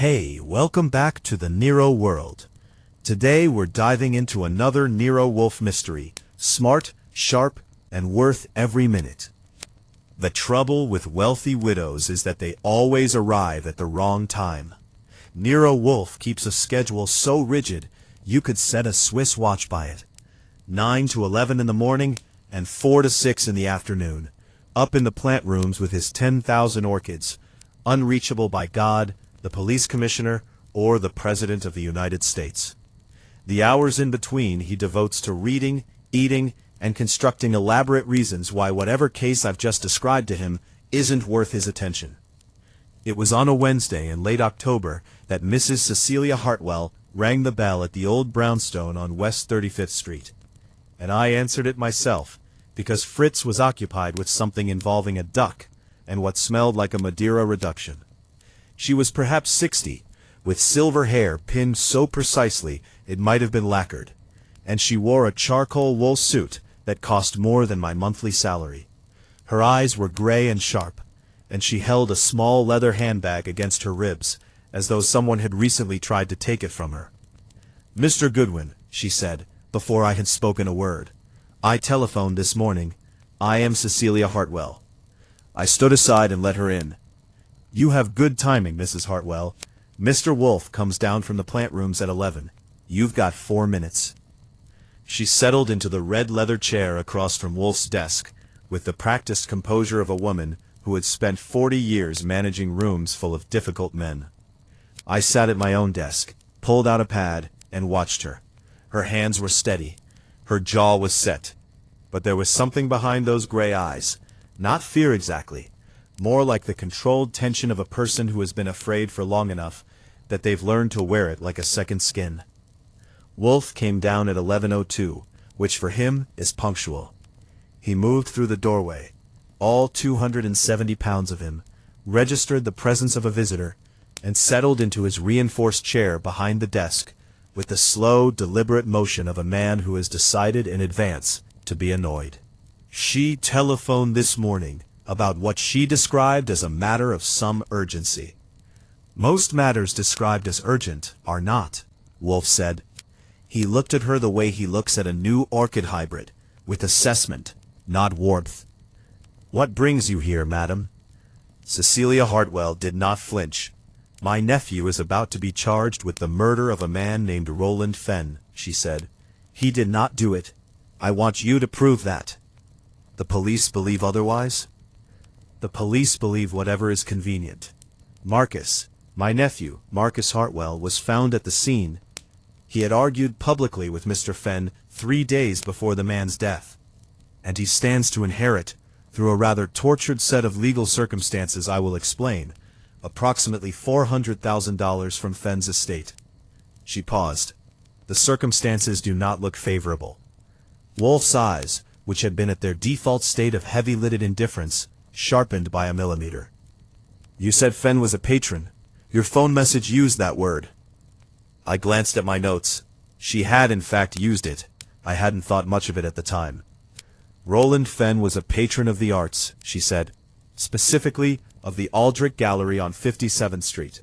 Hey, welcome back to the Nero world. Today we're diving into another Nero Wolfe mystery, smart, sharp, and worth every minute. The trouble with wealthy widows is that they always arrive at the wrong time. Nero Wolfe keeps a schedule so rigid you could set a Swiss watch by it. 9 to 11 in the morning and 4 to 6 in the afternoon, up in the plant rooms with his 10,000 orchids, unreachable by God, the police commissioner, or the President of the United States. The hours in between he devotes to reading, eating, and constructing elaborate reasons why whatever case I've just described to him isn't worth his attention. It was on a Wednesday in late October that Mrs. Cecilia Hartwell rang the bell at the old brownstone on West 35th Street. And I answered it myself, because Fritz was occupied with something involving a duck and what smelled like a Madeira reduction. She was perhaps 60, with silver hair pinned so precisely it might have been lacquered, and she wore a charcoal wool suit that cost more than my monthly salary. Her eyes were gray and sharp, and she held a small leather handbag against her ribs, as though someone had recently tried to take it from her. "Mr. Goodwin," she said, before I had spoken a word, "I telephoned this morning. I am Cecilia Hartwell." I stood aside and let her in. "You have good timing, Mrs. Hartwell. Mr. Wolfe comes down from the plant rooms at 11. You've got 4 minutes." She settled into the red leather chair across from Wolfe's desk, with the practiced composure of a woman who had spent 40 years managing rooms full of difficult men. I sat at my own desk, pulled out a pad, and watched her. Her hands were steady. Her jaw was set. But there was something behind those gray eyes. Not fear exactly. More like the controlled tension of a person who has been afraid for long enough that they've learned to wear it like a second skin. Wolfe came down at 11:02, which for him is punctual. He moved through the doorway, all 270 pounds of him, registered the presence of a visitor, and settled into his reinforced chair behind the desk with the slow, deliberate motion of a man who has decided in advance to be annoyed. "She telephoned this morning about what she described as a matter of some urgency." "Most matters described as urgent are not," Wolfe said. He looked at her the way he looks at a new orchid hybrid, with assessment, not warmth. "What brings you here, madam?" Cecilia Hartwell did not flinch. "My nephew is about to be charged with the murder of a man named Roland Fenn," she said. "He did not do it. I want you to prove that." "The police believe otherwise?" "The police believe whatever is convenient. Marcus, my nephew, Marcus Hartwell, was found at the scene. He had argued publicly with Mr. Fenn 3 days before the man's death. And he stands to inherit, through a rather tortured set of legal circumstances I will explain, approximately $400,000 from Fenn's estate." She paused. "The circumstances do not look favorable." Wolfe's eyes, which had been at their default state of heavy-lidded indifference, sharpened by a millimeter. "You said Fenn was a patron. Your phone message used that word." I glanced at my notes. She had in fact used it. I hadn't thought much of it at the time. "Roland Fenn was a patron of the arts," she said, "specifically of the Aldrich Gallery on 57th Street.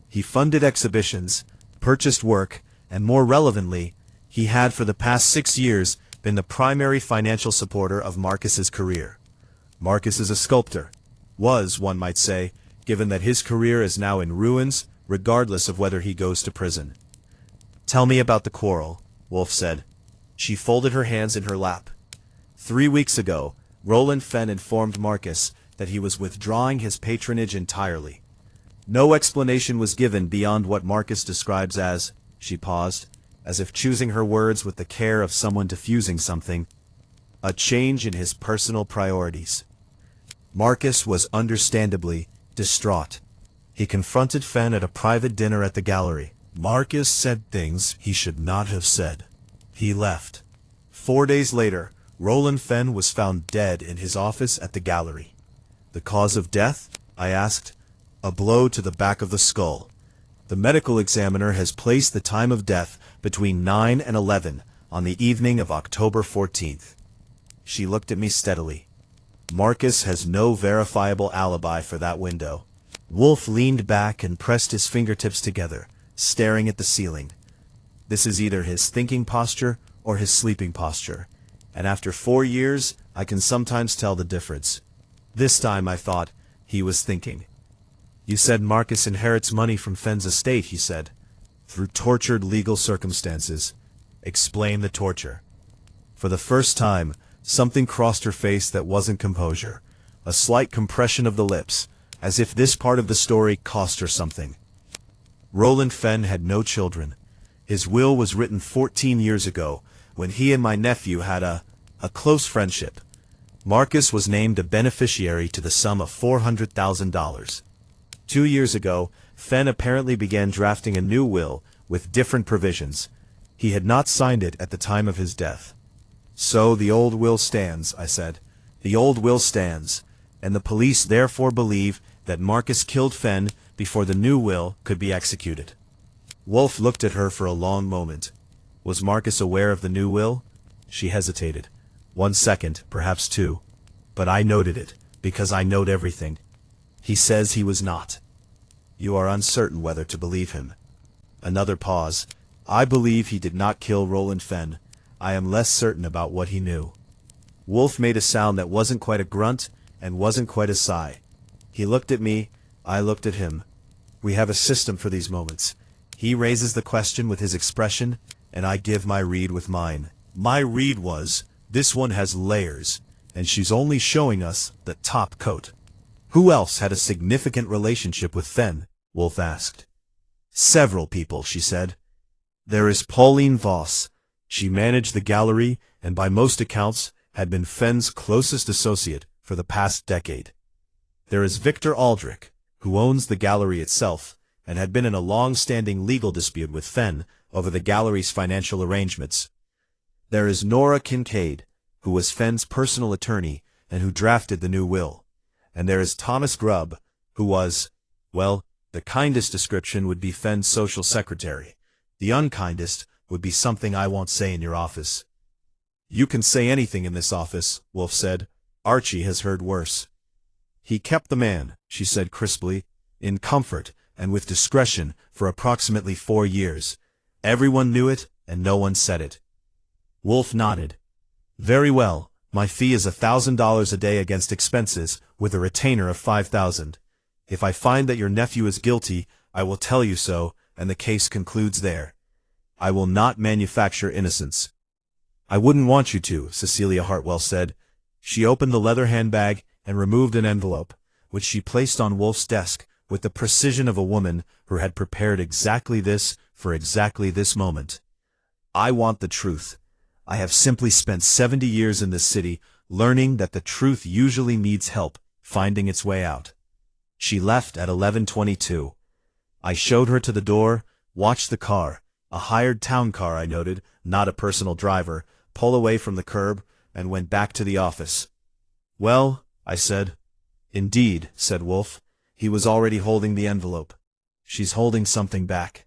He funded exhibitions, purchased work, and more relevantly, he had for the past 6 years been the primary financial supporter of Marcus's career. Marcus is a sculptor. Was, one might say, given that his career is now in ruins, regardless of whether he goes to prison." "Tell me about the quarrel," Wolfe said. She folded her hands in her lap. 3 weeks ago, Roland Fenn informed Marcus that he was withdrawing his patronage entirely. No explanation was given beyond what Marcus describes as, she paused, as if choosing her words with the care of someone diffusing something, a change in his personal priorities. Marcus was understandably distraught. He confronted Fenn at a private dinner at the gallery. Marcus said things he should not have said. He left. 4 days later, Roland Fenn was found dead in his office at the gallery. "The cause of death?" I asked. "A blow to the back of the skull. The medical examiner has placed the time of death between 9 and 11 on the evening of October 14th. She looked at me steadily. "Marcus has no verifiable alibi for that window. Wolfe leaned back and pressed his fingertips together, staring at the ceiling. This is either his thinking posture or his sleeping posture, and after 4 years, I can sometimes tell the difference. This time, I thought, he was thinking. You said Marcus inherits money from Fenn's estate, he said. Through tortured legal circumstances. Explain the torture. For the first time, something crossed her face that wasn't composure. A slight compression of the lips, as if this part of the story cost her something. Roland Fenn had no children. His will was written 14 years ago, when he and my nephew had a close friendship. Marcus was named a beneficiary to the sum of $400,000. 2 years ago, Fenn apparently began drafting a new will with different provisions. He had not signed it at the time of his death. So the old will stands, I said. The old will stands, and the police therefore believe that Marcus killed Fenn before the new will could be executed. Wolfe looked at her for a long moment. Was Marcus aware of the new will? She hesitated. 1 second, perhaps 2. But I noted it, because I note everything. He says he was not. You are uncertain whether to believe him. Another pause. I believe he did not kill Roland Fenn. I am less certain about what he knew. Wolfe made a sound that wasn't quite a grunt and wasn't quite a sigh. He looked at me, I looked at him. We have a system for these moments. He raises the question with his expression, and I give my read with mine. My read was, this one has layers, and she's only showing us the top coat. Who else had a significant relationship with Fenn? Wolfe asked. Several people, she said. There is Pauline Voss. She managed the gallery, and by most accounts, had been Fenn's closest associate for the past decade. There is Victor Aldrich, who owns the gallery itself, and had been in a long-standing legal dispute with Fenn over the gallery's financial arrangements. There is Nora Kincaid, who was Fenn's personal attorney and who drafted the new will. And there is Thomas Grubb, who was, well, the kindest description would be Fenn's social secretary. The unkindest would be something I won't say in your office. You can say anything in this office, Wolfe said. Archie has heard worse. He kept the man, she said crisply, in comfort and with discretion for approximately 4 years. Everyone knew it, and no one said it. Wolfe nodded. Very well, my fee is $1,000 a day against expenses, with a retainer of $5,000. If I find that your nephew is guilty, I will tell you so, and the case concludes there. I will not manufacture innocence. I wouldn't want you to, Cecilia Hartwell said. She opened the leather handbag and removed an envelope, which she placed on Wolfe's desk with the precision of a woman who had prepared exactly this for exactly this moment. I want the truth. I have simply spent 70 years in this city learning that the truth usually needs help finding its way out. She left at 11:22. I showed her to the door, watched the car, a hired town car I noted, not a personal driver, pull away from the curb, and went back to the office. Well, I said. Indeed, said Wolfe. He was already holding the envelope. She's holding something back.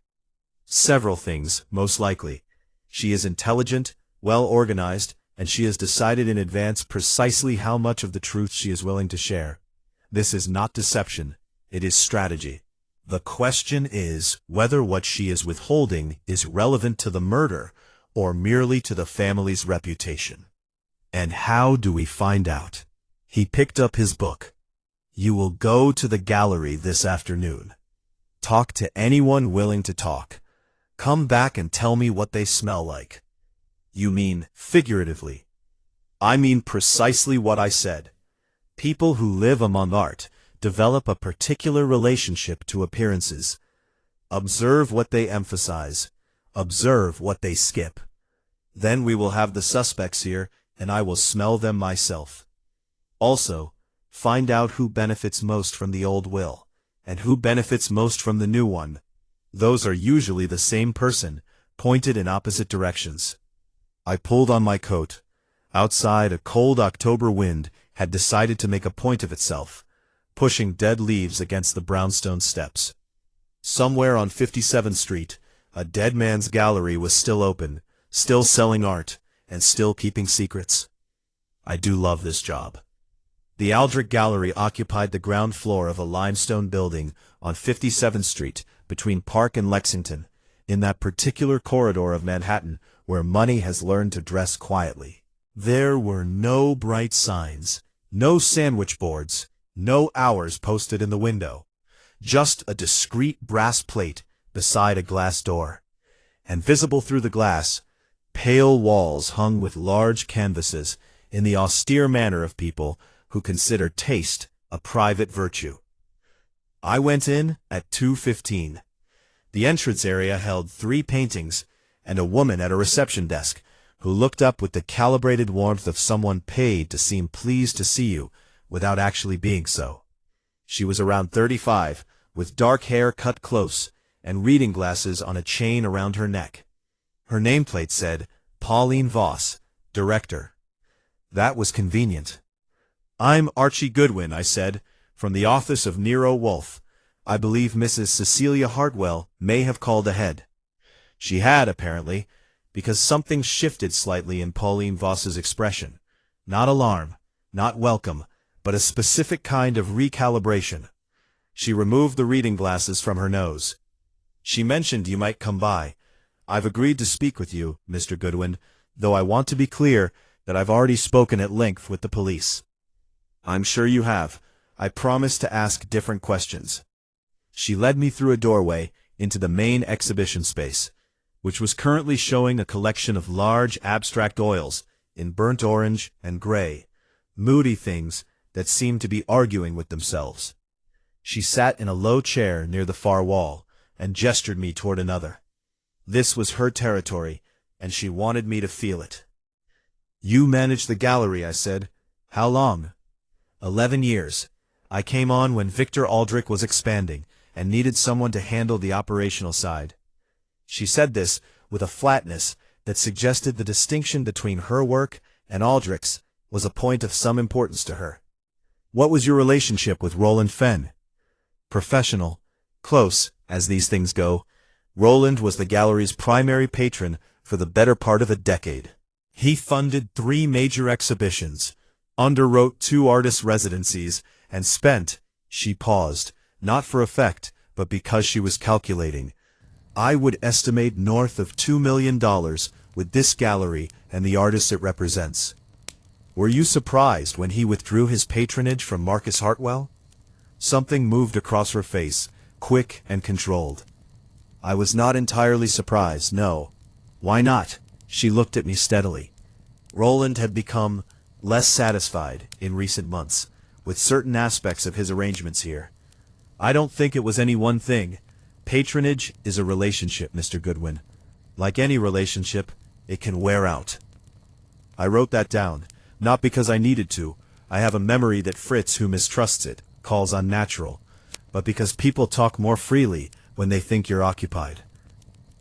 Several things, most likely. She is intelligent, well-organized, and she has decided in advance precisely how much of the truth she is willing to share. This is not deception. It is strategy. The question is whether what she is withholding is relevant to the murder or merely to the family's reputation. And how do we find out? He picked up his book. You will go to the gallery this afternoon. Talk to anyone willing to talk. Come back and tell me what they smell like. You mean figuratively. I mean precisely what I said. People who live among art develop a particular relationship to appearances. Observe what they emphasize. Observe what they skip. Then we will have the suspects here, and I will smell them myself. Also, find out who benefits most from the old will, and who benefits most from the new one. Those are usually the same person, pointed in opposite directions. I pulled on my coat. Outside, a cold October wind had decided to make a point of itself, pushing dead leaves against the brownstone steps. Somewhere on 57th Street, a dead man's gallery was still open, still selling art, and still keeping secrets. I do love this job. The Aldrich Gallery occupied the ground floor of a limestone building on 57th Street between Park and Lexington, in that particular corridor of Manhattan where money has learned to dress quietly. There were no bright signs, no sandwich boards, no hours posted in the window. Just a discreet brass plate beside a glass door. And visible through the glass, pale walls hung with large canvases in the austere manner of people who consider taste a private virtue. I went in at 2:15. The entrance area held 3 paintings and a woman at a reception desk who looked up with the calibrated warmth of someone paid to seem pleased to see you without actually being so. She was around 35, with dark hair cut close and reading glasses on a chain around her neck. Her nameplate said, Pauline Voss, Director. That was convenient. I'm Archie Goodwin, I said, from the office of Nero Wolfe. I believe Mrs. Cecilia Hartwell may have called ahead. She had, apparently, because something shifted slightly in Pauline Voss's expression. Not alarm, not welcome, but a specific kind of recalibration. She removed the reading glasses from her nose. She mentioned you might come by. I've agreed to speak with you, Mr. Goodwin, though I want to be clear that I've already spoken at length with the police. I'm sure you have. I promise to ask different questions. She led me through a doorway into the main exhibition space, which was currently showing a collection of large abstract oils in burnt orange and gray, moody things that seemed to be arguing with themselves. She sat in a low chair near the far wall and gestured me toward another. This was her territory, and she wanted me to feel it. You manage the gallery, I said. How long? 11 years. I came on when Victor Aldrich was expanding and needed someone to handle the operational side. She said this with a flatness that suggested the distinction between her work and Aldrich's was a point of some importance to her. What was your relationship with Roland Fenn? Professional. Close, as these things go. Roland was the gallery's primary patron for the better part of a decade. He funded 3 major exhibitions, underwrote 2 artist residencies, and spent, she paused, not for effect, but because she was calculating, I would estimate north of $2 million with this gallery and the artists it represents. Were you surprised when he withdrew his patronage from Marcus Hartwell? Something moved across her face, quick and controlled. I was not entirely surprised, no. Why not? She looked at me steadily. Roland had become less satisfied in recent months with certain aspects of his arrangements here. I don't think it was any one thing. Patronage is a relationship, Mr. Goodwin. Like any relationship, it can wear out. I wrote that down, not because I needed to. I have a memory that Fritz, who mistrusts it, calls unnatural, but because people talk more freely when they think you're occupied.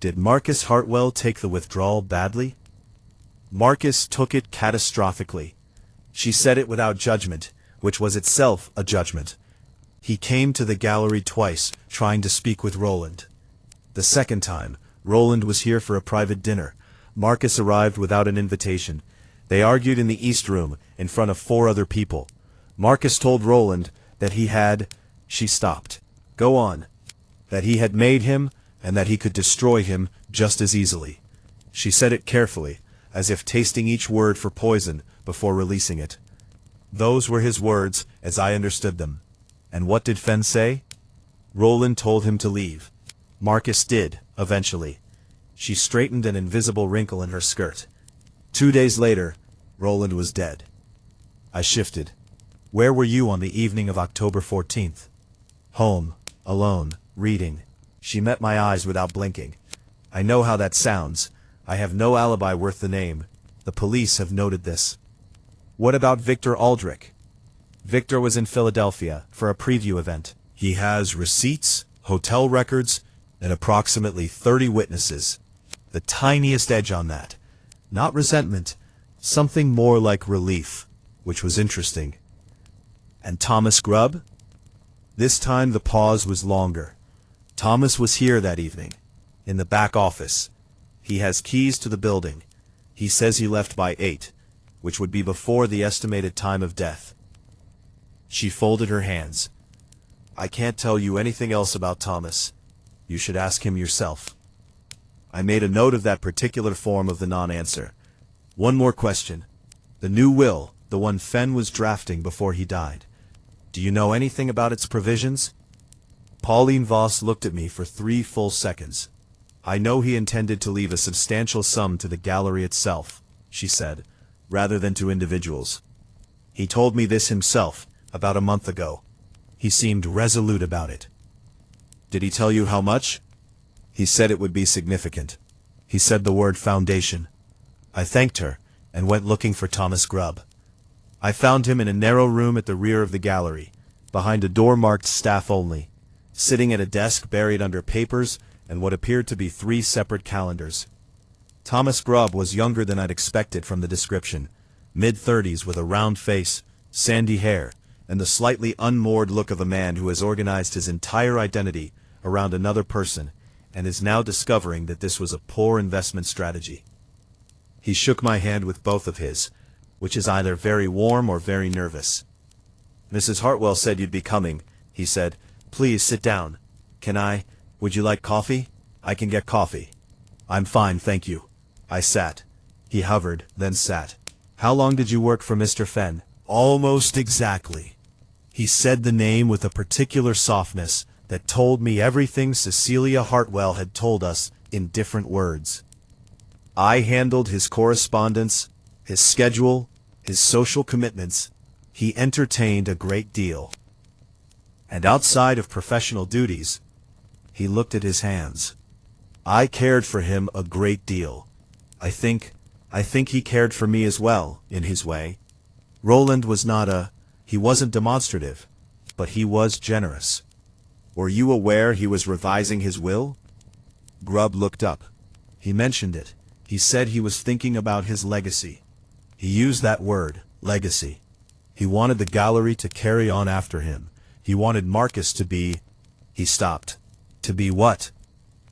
Did Marcus Hartwell take the withdrawal badly? Marcus took it catastrophically. She said it without judgment, which was itself a judgment. He came to the gallery twice, trying to speak with Roland. The second time, Roland was here for a private dinner. Marcus arrived without an invitation. They argued in the East Room, in front of 4 other people. Marcus told Roland that he had... She stopped. Go on. That he had made him, and that he could destroy him just as easily. She said it carefully, as if tasting each word for poison before releasing it. Those were his words, as I understood them. And what did Fenn say? Roland told him to leave. Marcus did, eventually. She straightened an invisible wrinkle in her skirt. 2 days later, Roland was dead. I shifted. Where were you on the evening of October 14th? Home, alone, reading. She met my eyes without blinking. I know how that sounds. I have no alibi worth the name. The police have noted this. What about Victor Aldrich? Victor was in Philadelphia for a preview event. He has receipts, hotel records, and approximately 30 witnesses. The tiniest edge on that. Not resentment, something more like relief, which was interesting. And Thomas Grubb? This time the pause was longer. Thomas was here that evening, in the back office. He has keys to the building. He says he left by 8, which would be before the estimated time of death. She folded her hands. I can't tell you anything else about Thomas. You should ask him yourself. I made a note of that particular form of the non-answer. One more question. The new will, the one Fenn was drafting before he died. Do you know anything about its provisions? Pauline Voss looked at me for 3 full seconds. I know he intended to leave a substantial sum to the gallery itself, she said, rather than to individuals. He told me this himself, about a month ago. He seemed resolute about it. Did he tell you how much? He said it would be significant. He said the word foundation. I thanked her, and went looking for Thomas Grubb. I found him in a narrow room at the rear of the gallery, behind a door marked staff only, sitting at a desk buried under papers and what appeared to be 3 separate calendars. Thomas Grubb was younger than I'd expected from the description, mid-30s with a round face, sandy hair, and the slightly unmoored look of a man who has organized his entire identity around another person and is now discovering that this was a poor investment strategy. He shook my hand with both of his, which is either very warm or very nervous. Mrs. Hartwell said you'd be coming, he said. Please sit down. Would you like coffee? I can get coffee. I'm fine, thank you. I sat. He hovered, then sat. How long did you work for Mr. Fenn? Almost exactly. He said the name with a particular softness that told me everything Cecilia Hartwell had told us in different words. I handled his correspondence, his schedule, his social commitments. He entertained a great deal. And outside of professional duties, he looked at his hands. I cared for him a great deal. I think he cared for me as well, in his way. Roland was he wasn't demonstrative, but he was generous. Were you aware he was revising his will? Grubb looked up. He mentioned it. He said he was thinking about his legacy. He used that word, legacy. He wanted the gallery to carry on after him. He wanted Marcus to be... He stopped. To be what?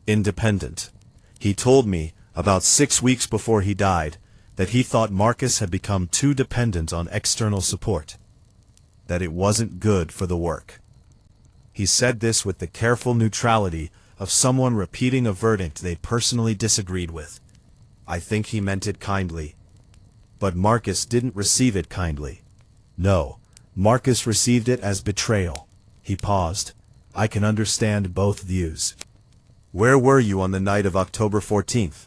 Independent. He told me, about 6 weeks before he died, that he thought Marcus had become too dependent on external support. That it wasn't good for the work. He said this with the careful neutrality of someone repeating a verdict they personally disagreed with. I think he meant it kindly. But Marcus didn't receive it kindly. No, Marcus received it as betrayal. He paused. I can understand both views. Where were you on the night of October 14th?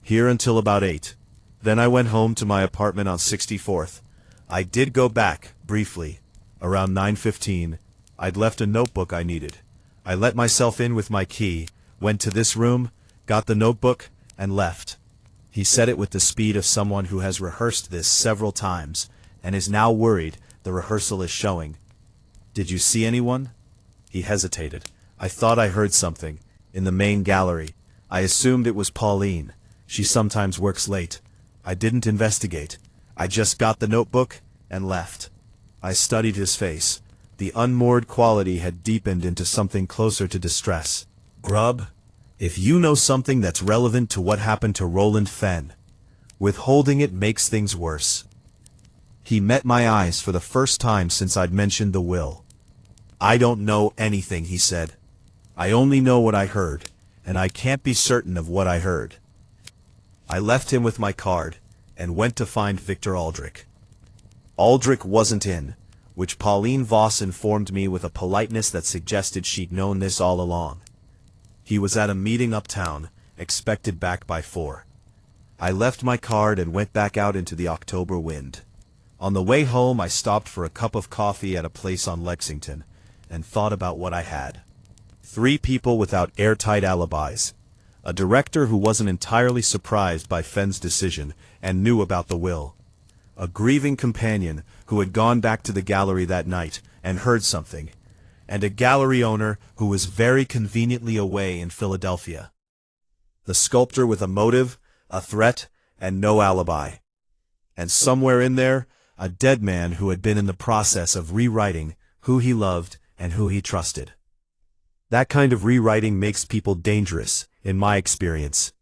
Here until about 8. Then I went home to my apartment on 64th. I did go back, briefly, around 9:15. I'd left a notebook I needed. I let myself in with my key, went to this room, got the notebook, and left. He said it with the speed of someone who has rehearsed this several times, and is now worried the rehearsal is showing. Did you see anyone? He hesitated. I thought I heard something. In the main gallery. I assumed it was Pauline. She sometimes works late. I didn't investigate. I just got the notebook and left. I studied his face. The unmoored quality had deepened into something closer to distress. Grubb, if you know something that's relevant to what happened to Roland Fenn, withholding it makes things worse. He met my eyes for the first time since I'd mentioned the will. I don't know anything, he said. I only know what I heard, and I can't be certain of what I heard. I left him with my card, and went to find Victor Aldrich. Aldrich wasn't in, which Pauline Voss informed me with a politeness that suggested she'd known this all along. He was at a meeting uptown, expected back by 4. I left my card and went back out into the October wind. On the way home I stopped for a cup of coffee at a place on Lexington, and thought about what I had. 3 people without airtight alibis. A director who wasn't entirely surprised by Fenn's decision and knew about the will. A grieving companion who had gone back to the gallery that night and heard something. And a gallery owner who was very conveniently away in Philadelphia. The sculptor with a motive, a threat, and no alibi. And somewhere in there, a dead man who had been in the process of rewriting who he loved and who he trusted. That kind of rewriting makes people dangerous, in my experience.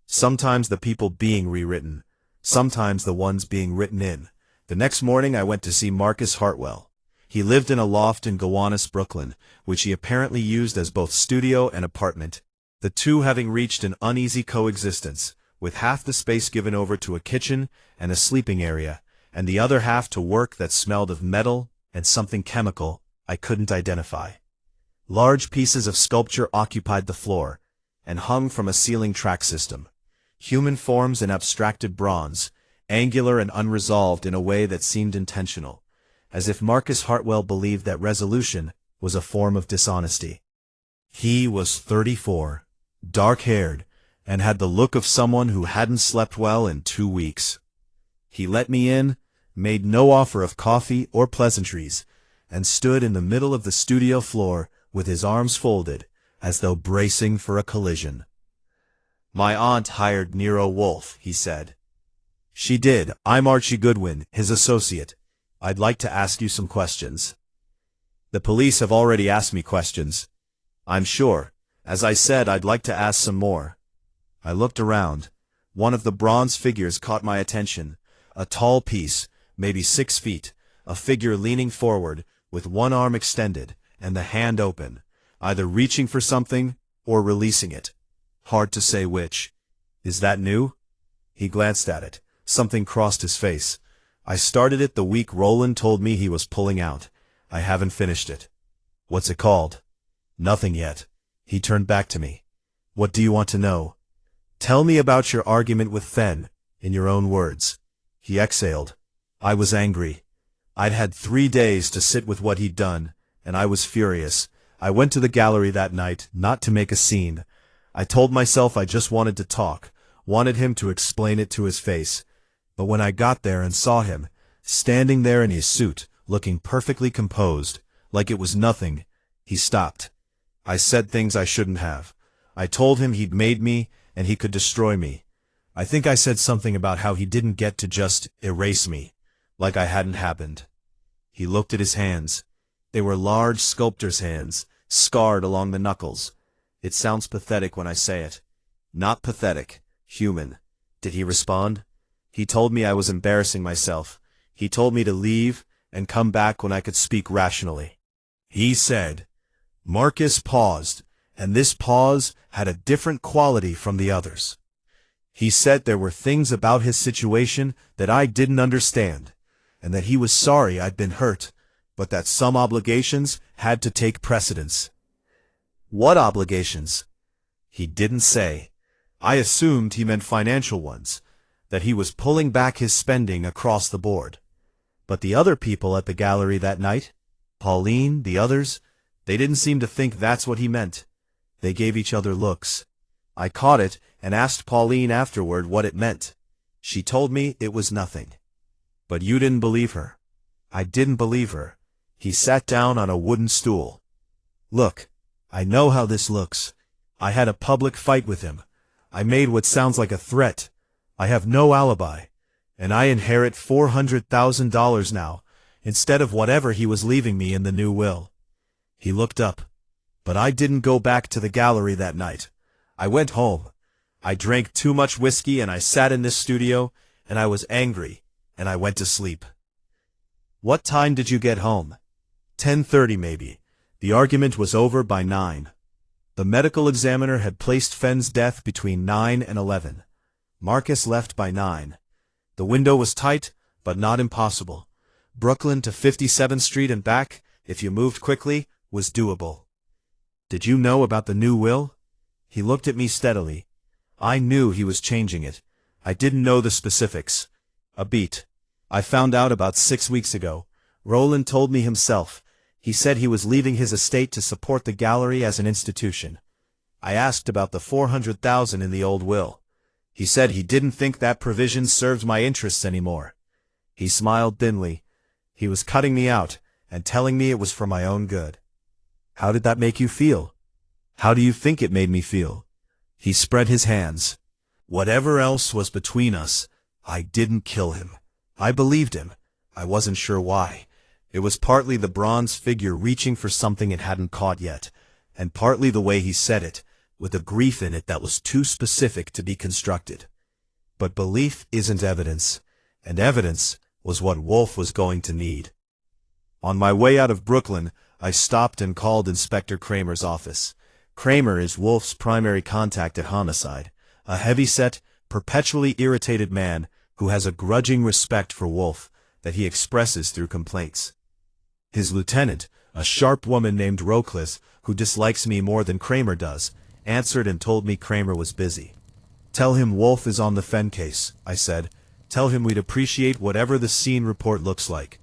Sometimes the people being rewritten, sometimes the ones being written in. The next morning I went to see Marcus Hartwell. He lived in a loft in Gowanus, Brooklyn, which he apparently used as both studio and apartment, the two having reached an uneasy coexistence, with half the space given over to a kitchen and a sleeping area, and the other half to work that smelled of metal and something chemical I couldn't identify. Large pieces of sculpture occupied the floor, and hung from a ceiling track system. Human forms in abstracted bronze, angular and unresolved in a way that seemed intentional, as if Marcus Hartwell believed that resolution was a form of dishonesty. He was 34, dark-haired, and had the look of someone who hadn't slept well in 2 weeks. He let me in, made no offer of coffee or pleasantries, and stood in the middle of the studio floor with his arms folded, as though bracing for a collision. "My aunt hired Nero Wolfe," he said. "She did. I'm Archie Goodwin, his associate. I'd like to ask you some questions." "The police have already asked me questions." "I'm sure. As I said, I'd like to ask some more." I looked around. One of the bronze figures caught my attention. A tall piece, maybe 6 feet, a figure leaning forward, with one arm extended, and the hand open, either reaching for something or releasing it. Hard to say which. "Is that new?" He glanced at it. Something crossed his face. "I started it the week Roland told me he was pulling out. I haven't finished it." "What's it called?" "Nothing yet." He turned back to me. "What do you want to know?" "Tell me about your argument with Fen, in your own words." He exhaled. "I was angry. I'd had 3 days to sit with what he'd done, and I was furious. I went to the gallery that night, not to make a scene. I told myself I just wanted to talk, wanted him to explain it to his face. But when I got there and saw him, standing there in his suit, looking perfectly composed, like it was nothing, he stopped. I said things I shouldn't have. I told him he'd made me, and he could destroy me. I think I said something about how he didn't get to just erase me, like I hadn't happened." He looked at his hands. They were large sculptor's hands, scarred along the knuckles. It sounds pathetic when I say it. Not pathetic, human. Did he respond? He told me I was embarrassing myself. He told me to leave and come back when I could speak rationally. He said. Marcus paused, and this pause had a different quality from the others. He said there were things about his situation that I didn't understand, and that he was sorry I'd been hurt, but that some obligations had to take precedence. What obligations? He didn't say. I assumed he meant financial ones, that he was pulling back his spending across the board. But the other people at the gallery that night, Pauline, the others, they didn't seem to think that's what he meant. They gave each other looks. I caught it and asked Pauline afterward what it meant. She told me it was nothing. But you didn't believe her. I didn't believe her. He sat down on a wooden stool. Look, I know how this looks. I had a public fight with him. I made what sounds like a threat. I have no alibi. And I inherit $400,000 now, instead of whatever he was leaving me in the new will. He looked up. But I didn't go back to the gallery that night. I went home. I drank too much whiskey and I sat in this studio, and I was angry, and I went to sleep. What time did you get home? 10:30 maybe. The argument was over by 9. The medical examiner had placed Fenn's death between 9 and 11. Marcus left by 9. The window was tight, but not impossible. Brooklyn to 57th Street and back, if you moved quickly, was doable. Did you know about the new will? He looked at me steadily. I knew he was changing it. I didn't know the specifics. A beat. I found out about 6 weeks ago. Roland told me himself. He said he was leaving his estate to support the gallery as an institution. I asked about the $400,000 in the old will. He said he didn't think that provision served my interests anymore. He smiled thinly. He was cutting me out and telling me it was for my own good. How did that make you feel? How do you think it made me feel? He spread his hands. Whatever else was between us, I didn't kill him. I believed him. I wasn't sure why. It was partly the bronze figure reaching for something it hadn't caught yet, and partly the way he said it, with a grief in it that was too specific to be constructed. But belief isn't evidence, and evidence was what Wolfe was going to need. On my way out of Brooklyn, I stopped and called Inspector Kramer's office. Kramer is Wolfe's primary contact at Homicide, a heavy-set, perpetually irritated man who has a grudging respect for Wolfe that he expresses through complaints. His lieutenant, a sharp woman named Roclis, who dislikes me more than Kramer does, answered and told me Kramer was busy. "Tell him Wolfe is on the Fenn case," I said. "Tell him we'd appreciate whatever the scene report looks like."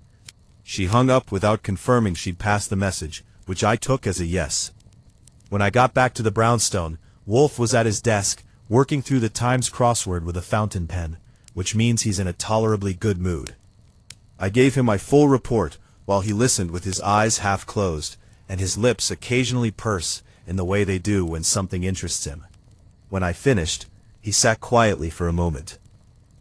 She hung up without confirming she'd passed the message, which I took as a yes. When I got back to the brownstone, Wolfe was at his desk, working through the Times crossword with a fountain pen, which means he's in a tolerably good mood. I gave him my full report, while he listened with his eyes half closed, and his lips occasionally purse in the way they do when something interests him. When I finished, he sat quietly for a moment.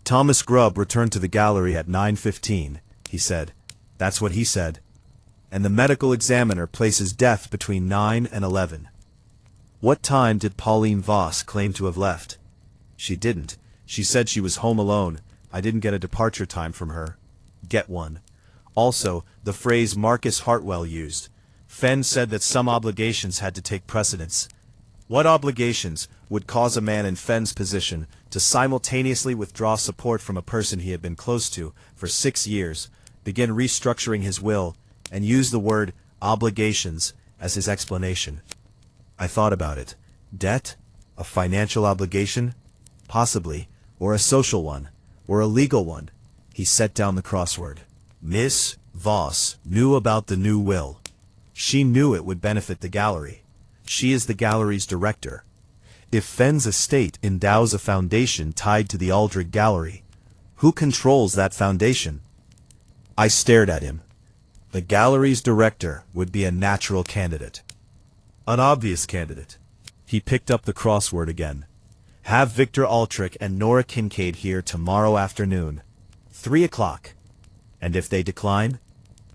"Thomas Grubb returned to the gallery at 9:15, he said. That's what he said. And the medical examiner places death between 9 and 11. What time did Pauline Voss claim to have left? She didn't. She said she was home alone. I didn't get a departure time from her. Get one. Also, the phrase Marcus Hartwell used. Fenn said that some obligations had to take precedence. What obligations would cause a man in Fenn's position to simultaneously withdraw support from a person he had been close to for 6 years, begin restructuring his will, and use the word obligations as his explanation? I thought about it. Debt? A financial obligation? Possibly. Or a social one. Or a legal one. He set down the crossword. Miss Voss knew about the new will. She knew it would benefit the gallery. She is the gallery's director. If Fenn's estate endows a foundation tied to the Aldrich Gallery, who controls that foundation? I stared at him. The gallery's director would be a natural candidate. An obvious candidate. He picked up the crossword again. Have Victor Aldrich and Nora Kincaid here tomorrow afternoon. 3 o'clock. And if they decline,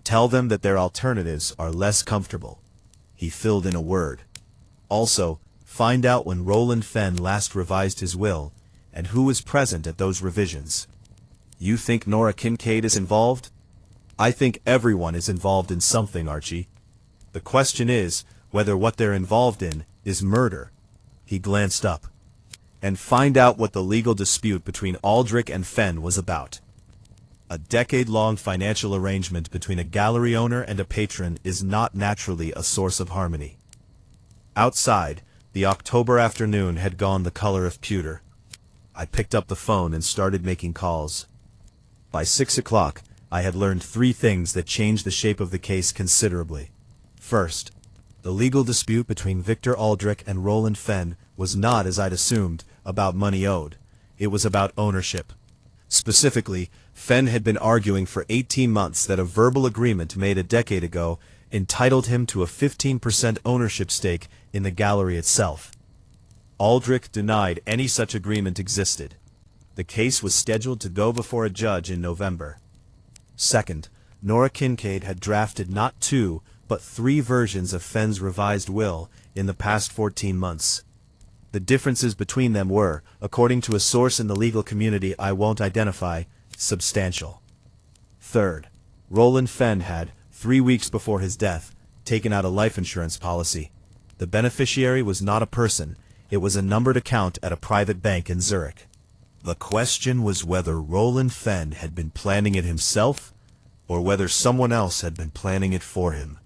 tell them that their alternatives are less comfortable. He filled in a word. Also, find out when Roland Fenn last revised his will, and who was present at those revisions. You think Nora Kincaid is involved? I think everyone is involved in something, Archie. The question is whether what they're involved in is murder. He glanced up. And find out what the legal dispute between Aldrich and Fenn was about. A decade-long financial arrangement between a gallery owner and a patron is not naturally a source of harmony. Outside, the October afternoon had gone the color of pewter. I picked up the phone and started making calls. By 6 o'clock, I had learned 3 things that changed the shape of the case considerably. First, the legal dispute between Victor Aldrich and Roland Fenn was not, as I'd assumed, about money owed. It was about ownership. Specifically, Fenn had been arguing for 18 months that a verbal agreement made a decade ago entitled him to a 15% ownership stake in the gallery itself. Aldrich denied any such agreement existed. The case was scheduled to go before a judge in November. Second, Nora Kincaid had drafted not 2, but 3 versions of Fenn's revised will in the past 14 months. The differences between them were, according to a source in the legal community I won't identify, substantial. Third, Roland Fenn had, 3 weeks before his death, taken out a life insurance policy. The beneficiary was not a person, it was a numbered account at a private bank in Zurich. The question was whether Roland Fenn had been planning it himself, or whether someone else had been planning it for him.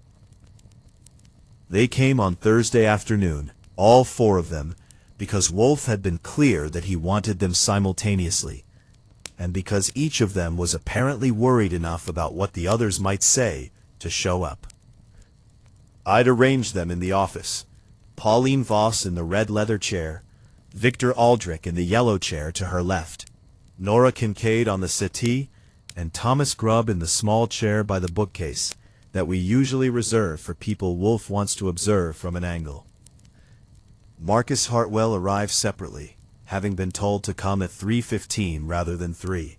They came on Thursday afternoon, all 4 of them, because Wolfe had been clear that he wanted them simultaneously, and because each of them was apparently worried enough about what the others might say to show up. I'd arranged them in the office. Pauline Voss in the red leather chair, Victor Aldrich in the yellow chair to her left, Nora Kincaid on the settee, and Thomas Grubb in the small chair by the bookcase that we usually reserve for people Wolfe wants to observe from an angle. Marcus Hartwell arrived separately, having been told to come at 3:15 rather than 3,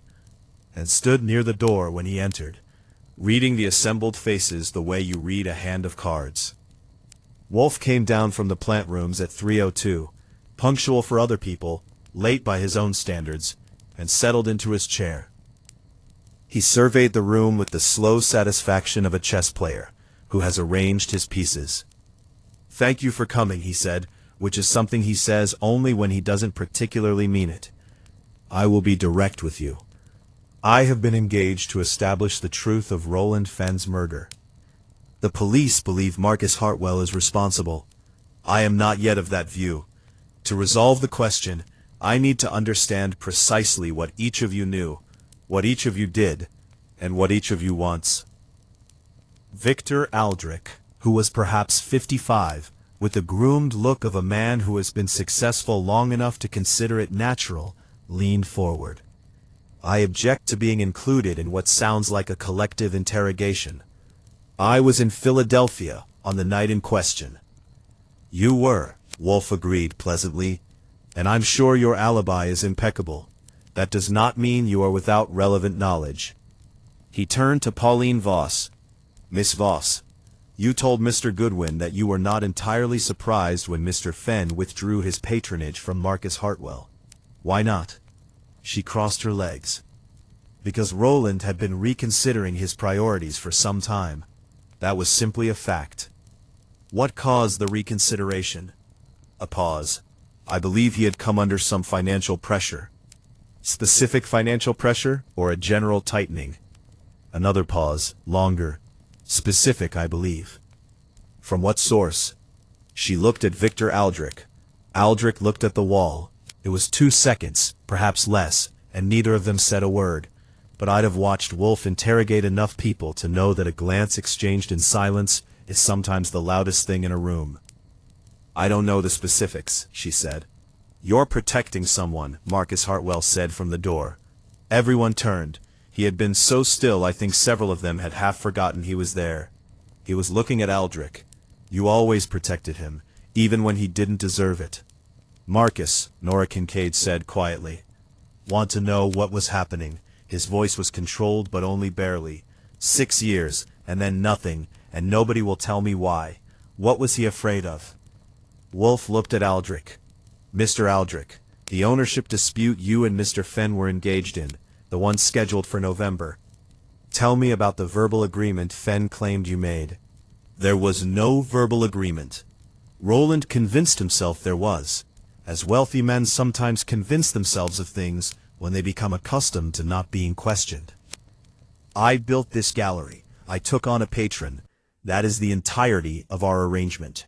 and stood near the door when he entered, reading the assembled faces the way you read a hand of cards. Wolfe came down from the plant rooms at 3:02, punctual for other people, late by his own standards, and settled into his chair. He surveyed the room with the slow satisfaction of a chess player who has arranged his pieces. "Thank you for coming," he said, which is something he says only when he doesn't particularly mean it. "I will be direct with you. I have been engaged to establish the truth of Roland Fenn's murder. The police believe Marcus Hartwell is responsible. I am not yet of that view. To resolve the question, I need to understand precisely what each of you knew, what each of you did, and what each of you wants." Victor Aldrich, who was perhaps 55, with the groomed look of a man who has been successful long enough to consider it natural, leaned forward. "I object to being included in what sounds like a collective interrogation. I was in Philadelphia on the night in question." "You were," Wolfe agreed pleasantly, "and I'm sure your alibi is impeccable. That does not mean you are without relevant knowledge." He turned to Pauline Voss. "Miss Voss, you told Mr. Goodwin that you were not entirely surprised when Mr. Fenn withdrew his patronage from Marcus Hartwell. Why not?" She crossed her legs. "Because Roland had been reconsidering his priorities for some time. That was simply a fact." "What caused the reconsideration?" A pause. "I believe he had come under some financial pressure." "Specific financial pressure, or a general tightening?" Another pause, longer. "Specific, I believe." "From what source?" She looked at Victor Aldrich. Aldrich looked at the wall. It was 2 seconds, perhaps less, and neither of them said a word. But I'd have watched Wolfe interrogate enough people to know that a glance exchanged in silence is sometimes the loudest thing in a room. "I don't know the specifics," she said. "You're protecting someone," Marcus Hartwell said from the door. Everyone turned. He had been so still I think several of them had half forgotten he was there. He was looking at Aldrich. "You always protected him, even when he didn't deserve it." "Marcus," Nora Kincaid said quietly. "Want to know what was happening?" His voice was controlled but only barely. 6 years, and then nothing, and nobody will tell me why. What was he afraid of?" Wolfe looked at Aldrich. "Mr. Aldrich, the ownership dispute you and Mr. Fenn were engaged in, the one scheduled for November. Tell me about the verbal agreement Fenn claimed you made." "There was no verbal agreement." Roland convinced himself there was, as wealthy men sometimes convince themselves of things when they become accustomed to not being questioned. "I built this gallery. I took on a patron. That is the entirety of our arrangement."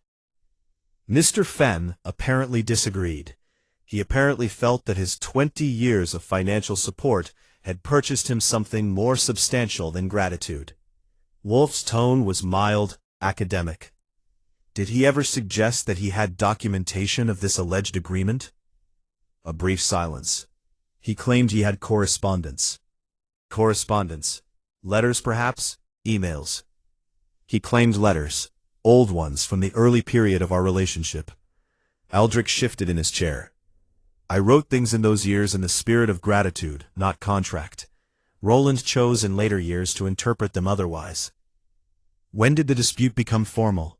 Mr. Fenn apparently disagreed. He apparently felt that his 20 years of financial support had purchased him something more substantial than gratitude. Wolfe's tone was mild, academic. "Did he ever suggest that he had documentation of this alleged agreement?" A brief silence. "He claimed he had correspondence." "Correspondence? Letters, perhaps? Emails?" "He claimed letters. Old ones from the early period of our relationship." Aldrich shifted in his chair. "I wrote things in those years in the spirit of gratitude, not contract. Roland chose in later years to interpret them otherwise." "When did the dispute become formal?"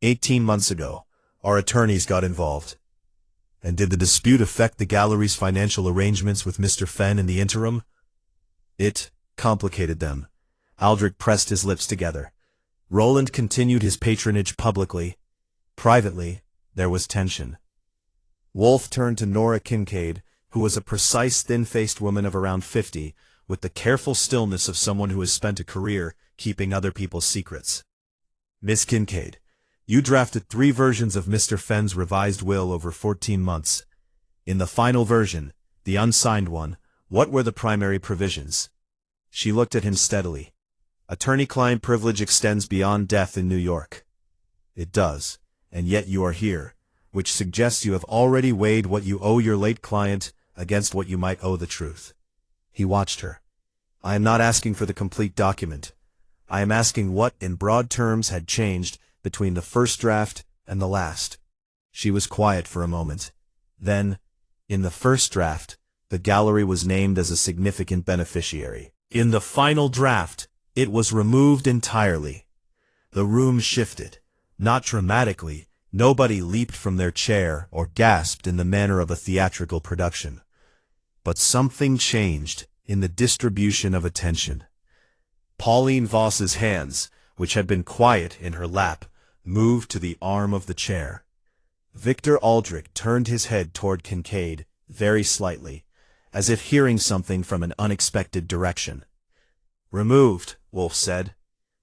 18 months ago. Our attorneys got involved." "And did the dispute affect the gallery's financial arrangements with Mr. Fenn in the interim?" "It complicated them." Aldrich pressed his lips together. "Roland continued his patronage publicly. Privately, there was tension." Wolfe turned to Nora Kincaid, who was a precise, thin-faced woman of around 50, with the careful stillness of someone who has spent a career keeping other people's secrets. "Miss Kincaid, you drafted 3 versions of Mr. Fenn's revised will over 14 months. In the final version, the unsigned one, what were the primary provisions?" She looked at him steadily. "Attorney-client privilege extends beyond death in New York." "It does, and yet you are here, which suggests you have already weighed what you owe your late client against what you might owe the truth." He watched her. "I am not asking for the complete document. I am asking what, in broad terms, had changed between the first draft and the last." She was quiet for a moment. Then, "In the first draft, the gallery was named as a significant beneficiary. In the final draft, it was removed entirely." The room shifted. Not dramatically. Nobody leaped from their chair or gasped in the manner of a theatrical production. But something changed in the distribution of attention. Pauline Voss's hands, which had been quiet in her lap, moved to the arm of the chair. Victor Aldrich turned his head toward Kincaid, very slightly, as if hearing something from an unexpected direction. "Removed," Wolfe said.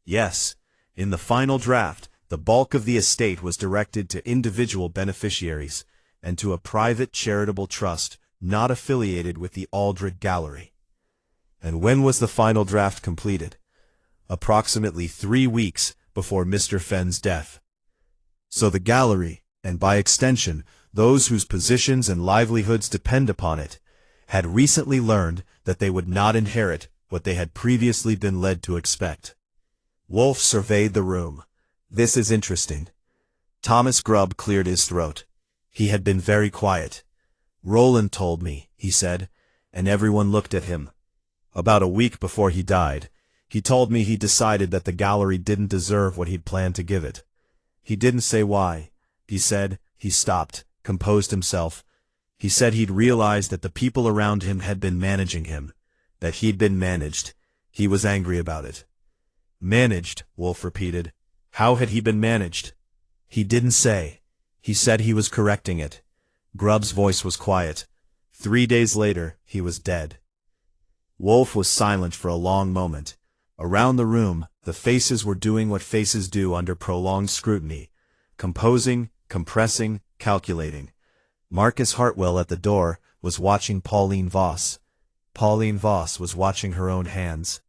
"Yes, in the final draft, the bulk of the estate was directed to individual beneficiaries and to a private charitable trust not affiliated with the Aldrich Gallery." "And when was the final draft completed?" "Approximately 3 weeks before Mr. Fenn's death." "So the gallery, and by extension those whose positions and livelihoods depend upon it, had recently learned that they would not inherit what they had previously been led to expect." Wolfe surveyed the room. "This is interesting." Thomas Grubb cleared his throat. He had been very quiet. "Roland told me," he said, and everyone looked at him. "About a week before he died, he told me he decided that the gallery didn't deserve what he'd planned to give it. He didn't say why. He said," he stopped, composed himself. "He said he'd realized that the people around him had been managing him, that he'd been managed. He was angry about it." "Managed," Wolfe repeated. "How had he been managed?" "He didn't say. He said he was correcting it." Grubb's voice was quiet. 3 days later, he was dead. Wolfe was silent for a long moment. Around the room, the faces were doing what faces do under prolonged scrutiny: composing, compressing, calculating. Marcus Hartwell at the door was watching Pauline Voss. Pauline Voss was watching her own hands.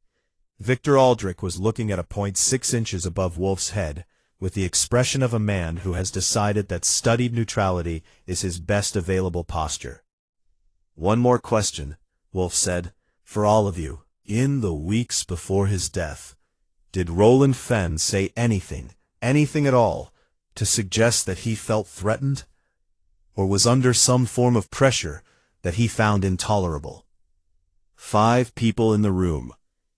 Victor Aldrich was looking at a point 6 inches above Wolfe's head, with the expression of a man who has decided that studied neutrality is his best available posture. "One more question," Wolfe said, "for all of you. In the weeks before his death, did Roland Fenn say anything at all, to suggest that he felt threatened, or was under some form of pressure that he found intolerable?" 5 people in the room.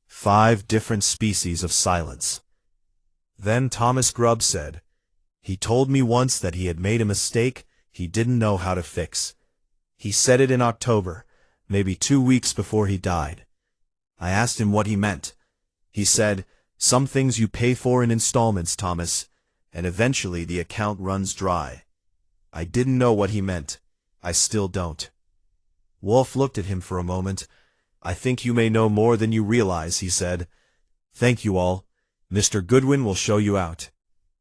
5 different species of silence. Then Thomas Grubb said, "He told me once that he had made a mistake he didn't know how to fix. He said it in October, maybe 2 weeks before he died. I asked him what he meant. He said, 'Some things you pay for in installments, Thomas, and eventually the account runs dry.' I didn't know what he meant. I still don't." Wolfe looked at him for a moment. "I think you may know more than you realize," he said. "Thank you all. Mr. Goodwin will show you out."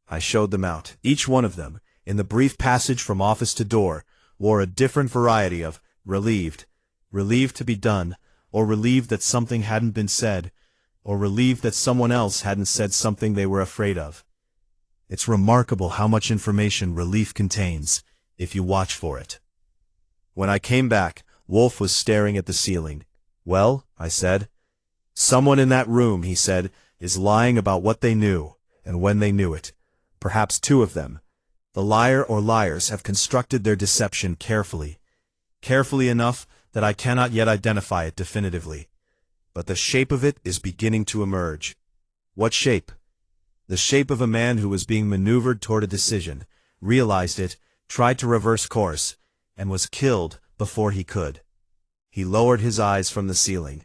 I showed them out. Each one of them, in the brief passage from office to door, wore a different variety of relieved. Relieved to be done, or relieved that something hadn't been said, or relieved that someone else hadn't said something they were afraid of. It's remarkable how much information relief contains, if you watch for it. When I came back, Wolfe was staring at the ceiling. "Well," I said. "Someone in that room," he said, "is lying about what they knew, and when they knew it. Perhaps 2 of them. The liar or liars have constructed their deception carefully. Carefully enough that I cannot yet identify it definitively. But the shape of it is beginning to emerge." "What shape?" "The shape of a man who was being maneuvered toward a decision, realized it, tried to reverse course, and was killed before he could." He lowered his eyes from the ceiling.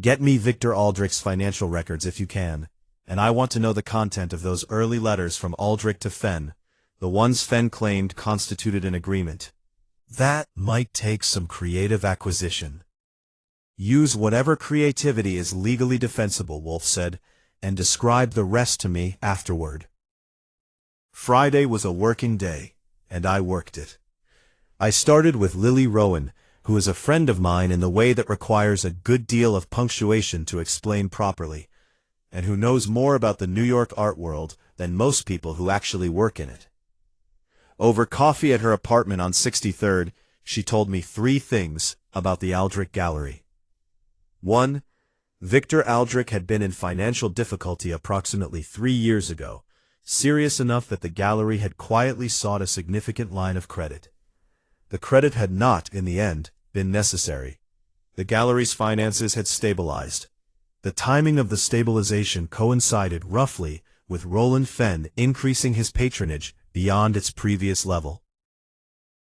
"Get me Victor Aldrich's financial records if you can, and I want to know the content of those early letters from Aldrich to Fenn, the ones Fenn claimed constituted an agreement. That might take some creative acquisition." "Use whatever creativity is legally defensible," Wolfe said, "and describe the rest to me afterward." Friday was a working day, and I worked it. I started with Lily Rowan, who is a friend of mine in the way that requires a good deal of punctuation to explain properly, and who knows more about the New York art world than most people who actually work in it. Over coffee at her apartment on 63rd, she told me 3 things about the Aldrich Gallery. 1. Victor Aldrich had been in financial difficulty approximately 3 years ago, serious enough that the gallery had quietly sought a significant line of credit. The credit had not, in the end, been necessary. The gallery's finances had stabilized. The timing of the stabilization coincided roughly with Roland Fenn increasing his patronage beyond its previous level.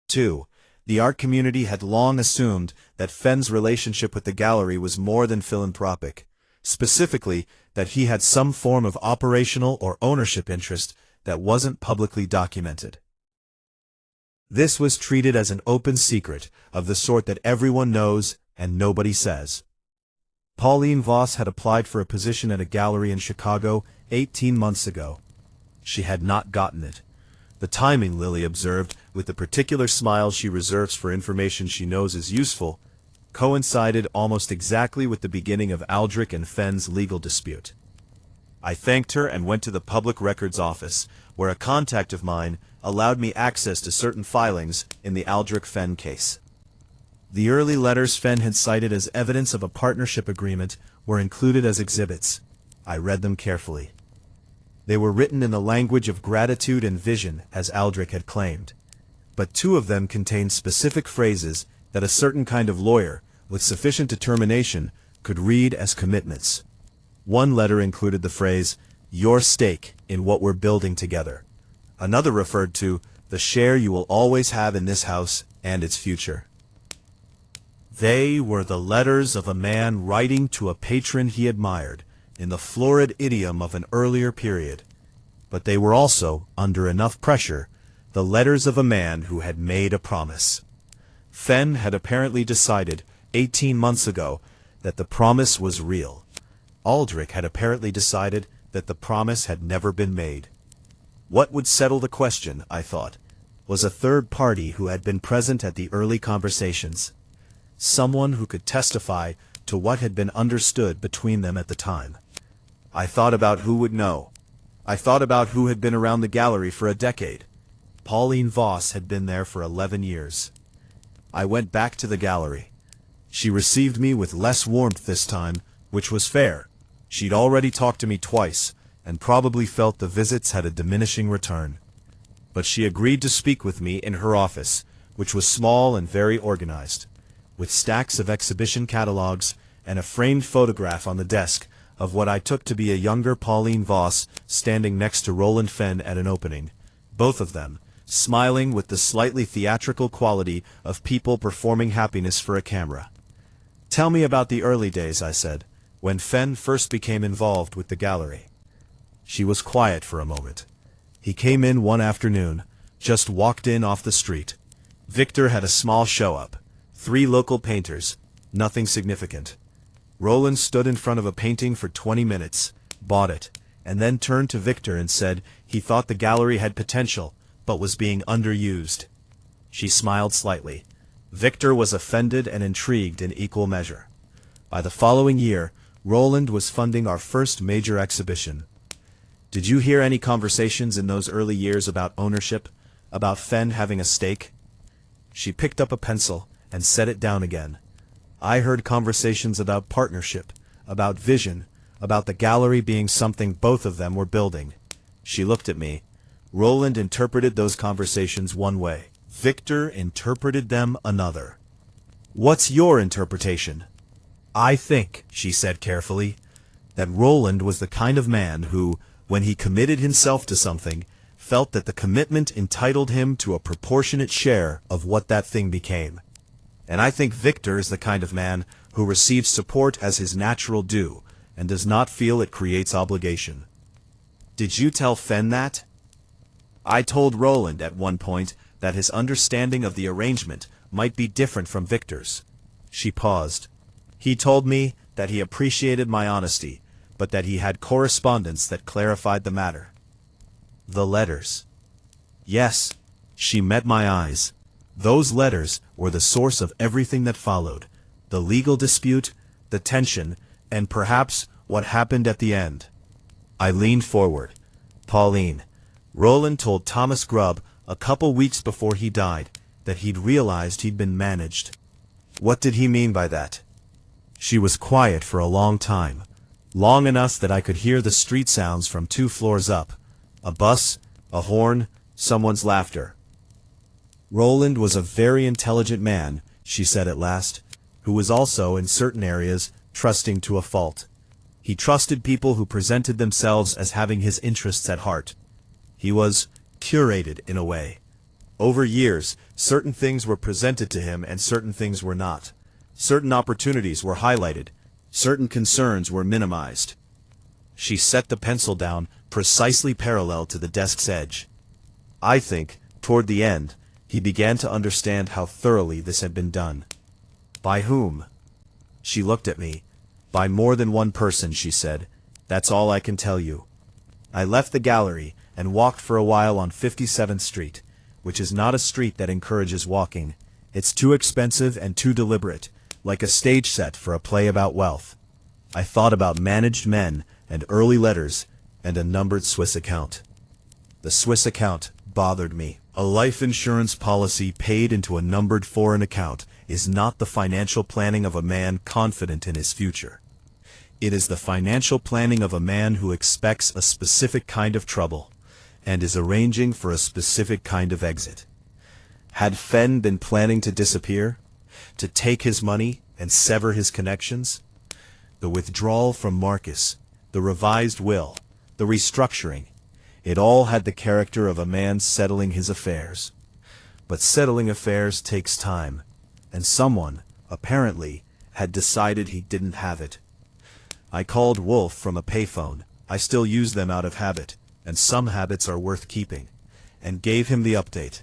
2. The art community had long assumed that Fenn's relationship with the gallery was more than philanthropic, specifically that he had some form of operational or ownership interest that wasn't publicly documented. This was treated as an open secret of the sort that everyone knows and nobody says. Pauline Voss had applied for a position at a gallery in Chicago 18 months ago. She had not gotten it. The timing, Lily observed, with the particular smile she reserves for information she knows is useful, coincided almost exactly with the beginning of Aldrich and Fenn's legal dispute. I thanked her and went to the Public Records Office, where a contact of mine allowed me access to certain filings in the Aldrich-Fenn case. The early letters Fenn had cited as evidence of a partnership agreement were included as exhibits. I read them carefully. They were written in the language of gratitude and vision, as Aldrich had claimed. But two of them contained specific phrases that a certain kind of lawyer, with sufficient determination, could read as commitments. One letter included the phrase, "your stake in what we're building together." Another referred to the share you will always have in this house and its future. They were the letters of a man writing to a patron he admired, in the florid idiom of an earlier period. But they were also, under enough pressure, the letters of a man who had made a promise. Fenn had apparently decided, 18 months ago, that the promise was real. Aldrich had apparently decided that the promise had never been made. What would settle the question, I thought, was a third party who had been present at the early conversations. Someone who could testify to what had been understood between them at the time. I thought about who would know. I thought about who had been around the gallery for a decade. Pauline Voss had been there for 11 years. I went back to the gallery. She received me with less warmth this time, which was fair. She'd already talked to me twice, and probably felt the visits had a diminishing return. But she agreed to speak with me in her office, which was small and very organized, with stacks of exhibition catalogs and a framed photograph on the desk of what I took to be a younger Pauline Voss standing next to Roland Fenn at an opening, both of them smiling with the slightly theatrical quality of people performing happiness for a camera. "Tell me about the early days," I said, "when Fenn first became involved with the gallery." She was quiet for a moment. He came in one afternoon, just walked in off the street. Victor had a small show-up. 3 local painters, nothing significant. Roland stood in front of a painting for 20 minutes, bought it, and then turned to Victor and said he thought the gallery had potential, but was being underused. She smiled slightly. Victor was offended and intrigued in equal measure. By the following year, Roland was funding our first major exhibition. Did you hear any conversations in those early years about ownership, about Fenn having a stake? She picked up a pencil and set it down again. I heard conversations about partnership, about vision, about the gallery being something both of them were building. She looked at me. Roland interpreted those conversations one way. Victor interpreted them another. "What's your interpretation?" "I think," she said carefully, "that Roland was the kind of man who, when he committed himself to something, felt that the commitment entitled him to a proportionate share of what that thing became. And I think Victor is the kind of man who receives support as his natural due, and does not feel it creates obligation." "Did you tell Fenn that?" "I told Roland at one point that his understanding of the arrangement might be different from Victor's." She paused. "He told me that he appreciated my honesty, but that he had correspondence that clarified the matter." "The letters?" "Yes." She met my eyes. Those letters were the source of everything that followed, the legal dispute, the tension, and perhaps what happened at the end. I leaned forward. "Pauline, Roland told Thomas Grubb a couple weeks before he died that he'd realized he'd been managed." "What did he mean by that?" She was quiet for a long time, long enough that I could hear the street sounds from 2 floors up, a bus, a horn, someone's laughter. "Roland was a very intelligent man," she said at last, "who was also, in certain areas, trusting to a fault. He trusted people who presented themselves as having his interests at heart. He was curated in a way." Over years, certain things were presented to him and certain things were not. Certain opportunities were highlighted. Certain concerns were minimized. She set the pencil down precisely parallel to the desk's edge. I think, toward the end, he began to understand how thoroughly this had been done. By whom? She looked at me. By more than one person, she said. That's all I can tell you. I left the gallery and walked for a while on 57th Street, which is not a street that encourages walking. It's too expensive and too deliberate, like a stage set for a play about wealth. I thought about managed men and early letters and a numbered Swiss account. The Swiss account bothered me. A life insurance policy paid into a numbered foreign account is not the financial planning of a man confident in his future. It is the financial planning of a man who expects a specific kind of trouble and is arranging for a specific kind of exit. Had Fenn been planning to disappear? To take his money and sever his connections? The withdrawal from Marcus, the revised will, the restructuring, it all had the character of a man settling his affairs. But settling affairs takes time, and someone, apparently, had decided he didn't have it. I called Wolfe from a payphone. I still use them out of habit, and some habits are worth keeping, and gave him the update.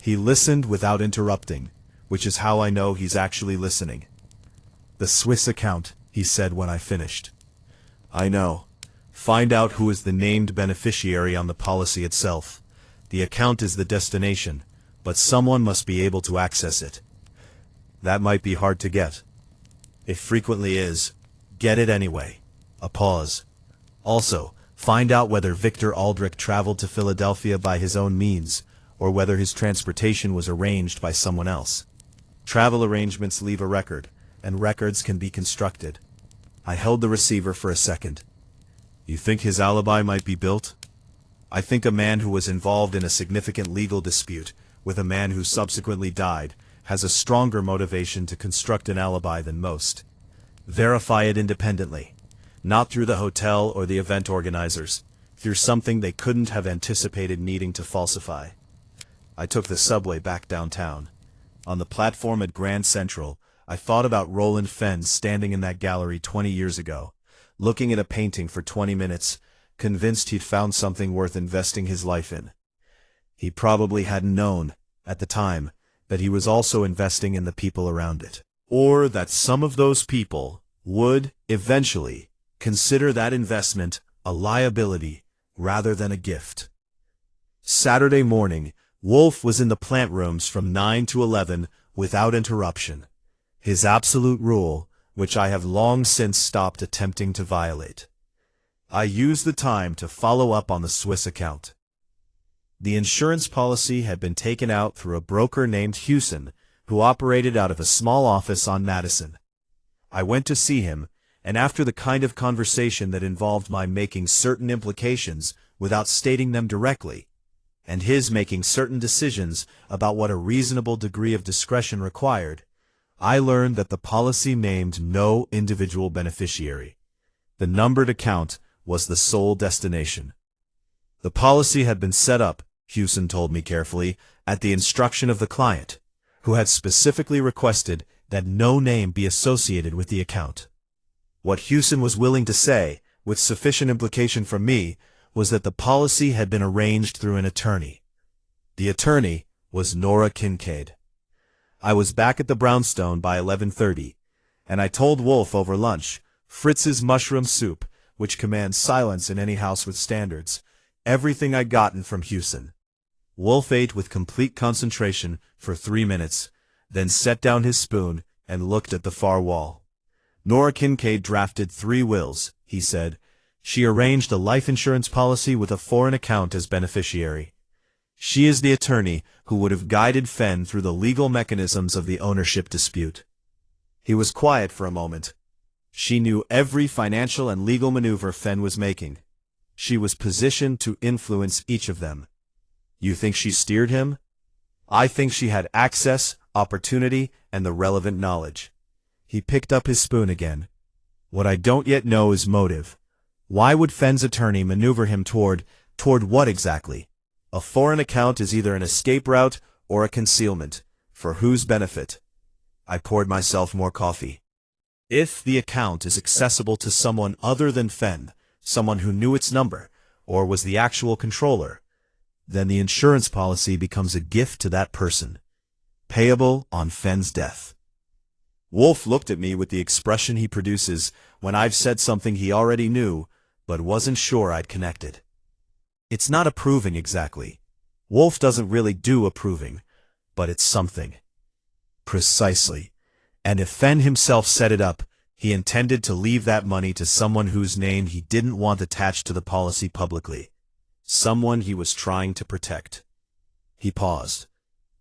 He listened without interrupting, which is how I know he's actually listening. The Swiss account, he said when I finished. I know. Find out who is the named beneficiary on the policy itself. The account is the destination, but someone must be able to access it. That might be hard to get. It frequently is. Get it anyway. A pause. Also, find out whether Victor Aldrich traveled to Philadelphia by his own means, or whether his transportation was arranged by someone else. Travel arrangements leave a record, and records can be constructed. I held the receiver for a second. You think his alibi might be built? I think a man who was involved in a significant legal dispute with a man who subsequently died has a stronger motivation to construct an alibi than most. Verify it independently, not through the hotel or the event organizers, through something they couldn't have anticipated needing to falsify. I took the subway back downtown. On the platform at Grand Central, I thought about Roland Fenn standing in that gallery 20 years ago, looking at a painting for 20 minutes, convinced he'd found something worth investing his life in. He probably hadn't known, at the time, that he was also investing in the people around it. Or that some of those people would, eventually, consider that investment a liability rather than a gift. Saturday morning, Wolfe was in the plant rooms from 9 to 11 without interruption. His absolute rule, which I have long since stopped attempting to violate. I used the time to follow up on the Swiss account. The insurance policy had been taken out through a broker named Hewson, who operated out of a small office on Madison. I went to see him, and after the kind of conversation that involved my making certain implications without stating them directly, and his making certain decisions about what a reasonable degree of discretion required, I learned that the policy named no individual beneficiary. The numbered account was the sole destination. The policy had been set up, Hewson told me carefully, at the instruction of the client, who had specifically requested that no name be associated with the account. What Hewson was willing to say, with sufficient implication from me, was that the policy had been arranged through an attorney. The attorney was Nora Kincaid. I was back at the brownstone by 11:30, and I told Wolfe over lunch, Fritz's mushroom soup, which commands silence in any house with standards, everything I'd gotten from Hewson. Wolfe ate with complete concentration for 3 minutes, then set down his spoon and looked at the far wall. Nora Kincaid drafted 3 wills, he said. She arranged a life insurance policy with a foreign account as beneficiary. She is the attorney who would have guided Fenn through the legal mechanisms of the ownership dispute. He was quiet for a moment. She knew every financial and legal maneuver Fenn was making. She was positioned to influence each of them. You think she steered him? I think she had access, opportunity, and the relevant knowledge. He picked up his spoon again. What I don't yet know is motive. Why would Fenn's attorney maneuver him toward what exactly? A foreign account is either an escape route or a concealment? For whose benefit? I poured myself more coffee. If the account is accessible to someone other than Fenn, someone who knew its number, or was the actual controller, then the insurance policy becomes a gift to that person, payable on Fenn's death. Wolfe looked at me with the expression he produces when I've said something he already knew, but wasn't sure I'd connected. It's not approving exactly. Wolfe doesn't really do approving, but it's something. Precisely. And if Fenn himself set it up, he intended to leave that money to someone whose name he didn't want attached to the policy publicly. Someone he was trying to protect. He paused.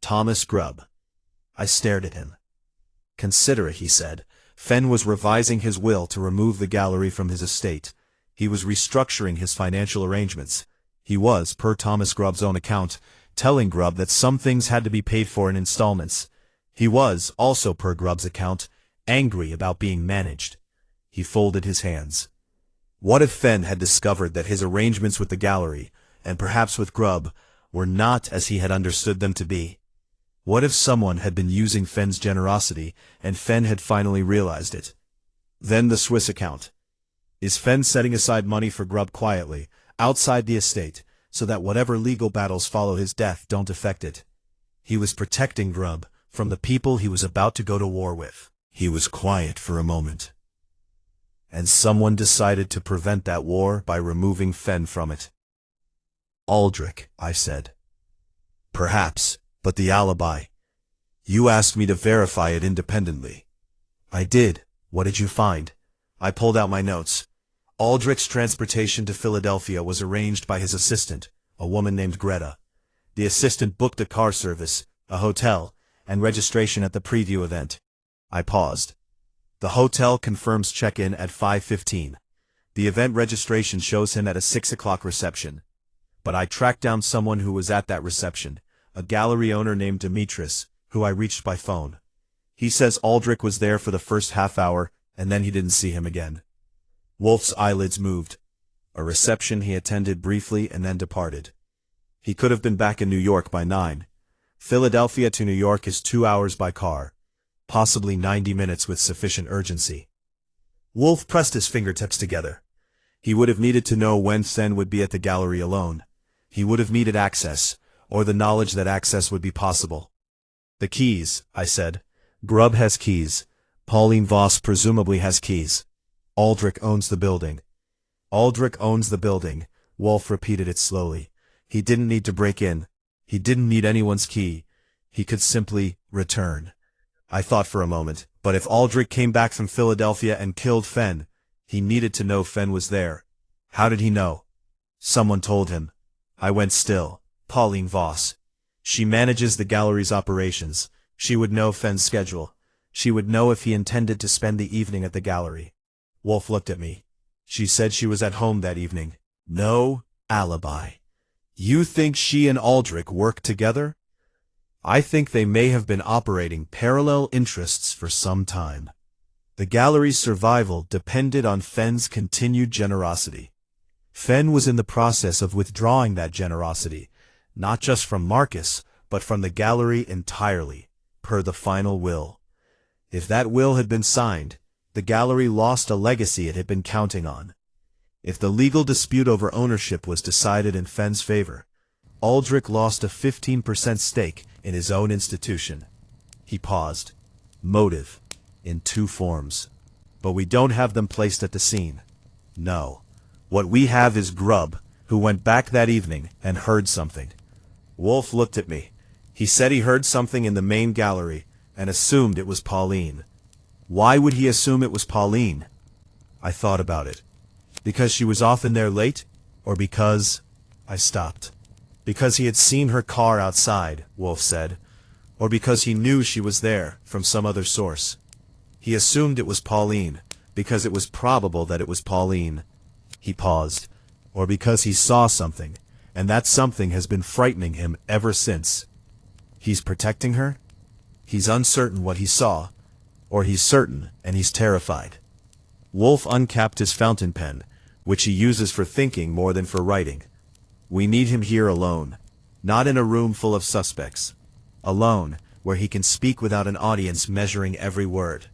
Thomas Grubb. I stared at him. Consider it, he said. Fenn was revising his will to remove the gallery from his estate. He was restructuring his financial arrangements. He was, per Thomas Grubb's own account, telling Grubb that some things had to be paid for in installments. He was, also per Grubb's account, angry about being managed. He folded his hands. What if Fenn had discovered that his arrangements with the gallery, and perhaps with Grubb, were not as he had understood them to be? What if someone had been using Fenn's generosity, and Fenn had finally realized it? Then the Swiss account. Is Fenn setting aside money for Grubb quietly, outside the estate, so that whatever legal battles follow his death don't affect it? He was protecting Grubb from the people he was about to go to war with. He was quiet for a moment. And someone decided to prevent that war by removing Fenn from it. Aldrich, I said. Perhaps, but the alibi. You asked me to verify it independently. I did. What did you find? I pulled out my notes. Aldrich's transportation to Philadelphia was arranged by his assistant, a woman named Greta. The assistant booked a car service, a hotel, and registration at the preview event. I paused. The hotel confirms check-in at 5:15. The event registration shows him at a 6 o'clock reception. But I tracked down someone who was at that reception, a gallery owner named Demetris, who I reached by phone. He says Aldrich was there for the first half hour, and then he didn't see him again. Wolfe's eyelids moved. A reception he attended briefly and then departed. He could have been back in New York by 9. Philadelphia to New York is 2 hours by car. Possibly 90 minutes with sufficient urgency. Wolfe pressed his fingertips together. He would have needed to know when Fenn would be at the gallery alone. He would have needed access, or the knowledge that access would be possible. The keys, I said. Grubb has keys. Pauline Voss presumably has keys. Aldrich owns the building. Aldrich owns the building. Wolfe repeated it slowly. He didn't need to break in. He didn't need anyone's key. He could simply return. I thought for a moment, but if Aldrich came back from Philadelphia and killed Fenn, he needed to know Fenn was there. How did he know? Someone told him. I went still. Pauline Voss. She manages the gallery's operations. She would know Fenn's schedule. She would know if he intended to spend the evening at the gallery. Wolfe looked at me. She said she was at home that evening. No alibi. You think she and Aldrich worked together? I think they may have been operating parallel interests for some time. The gallery's survival depended on Fenn's continued generosity. Fenn was in the process of withdrawing that generosity, not just from Marcus, but from the gallery entirely, per the final will. If that will had been signed, the gallery lost a legacy it had been counting on. If the legal dispute over ownership was decided in Fenn's favor, Aldrich lost a 15% stake in his own institution. He paused. Motive. In 2 forms. But we don't have them placed at the scene. No. What we have is Grubb, who went back that evening and heard something. Wolfe looked at me. He said he heard something in the main gallery and assumed it was Pauline. Why would he assume it was Pauline? I thought about it. Because she was often there late? Or because... I stopped. Because he had seen her car outside, Wolfe said. Or because he knew she was there from some other source. He assumed it was Pauline, because it was probable that it was Pauline. He paused. Or because he saw something, and that something has been frightening him ever since. He's protecting her? He's uncertain what he saw. Or he's certain, and he's terrified. Wolfe uncapped his fountain pen, which he uses for thinking more than for writing. We need him here alone, not in a room full of suspects. alone, where he can speak without an audience measuring every word.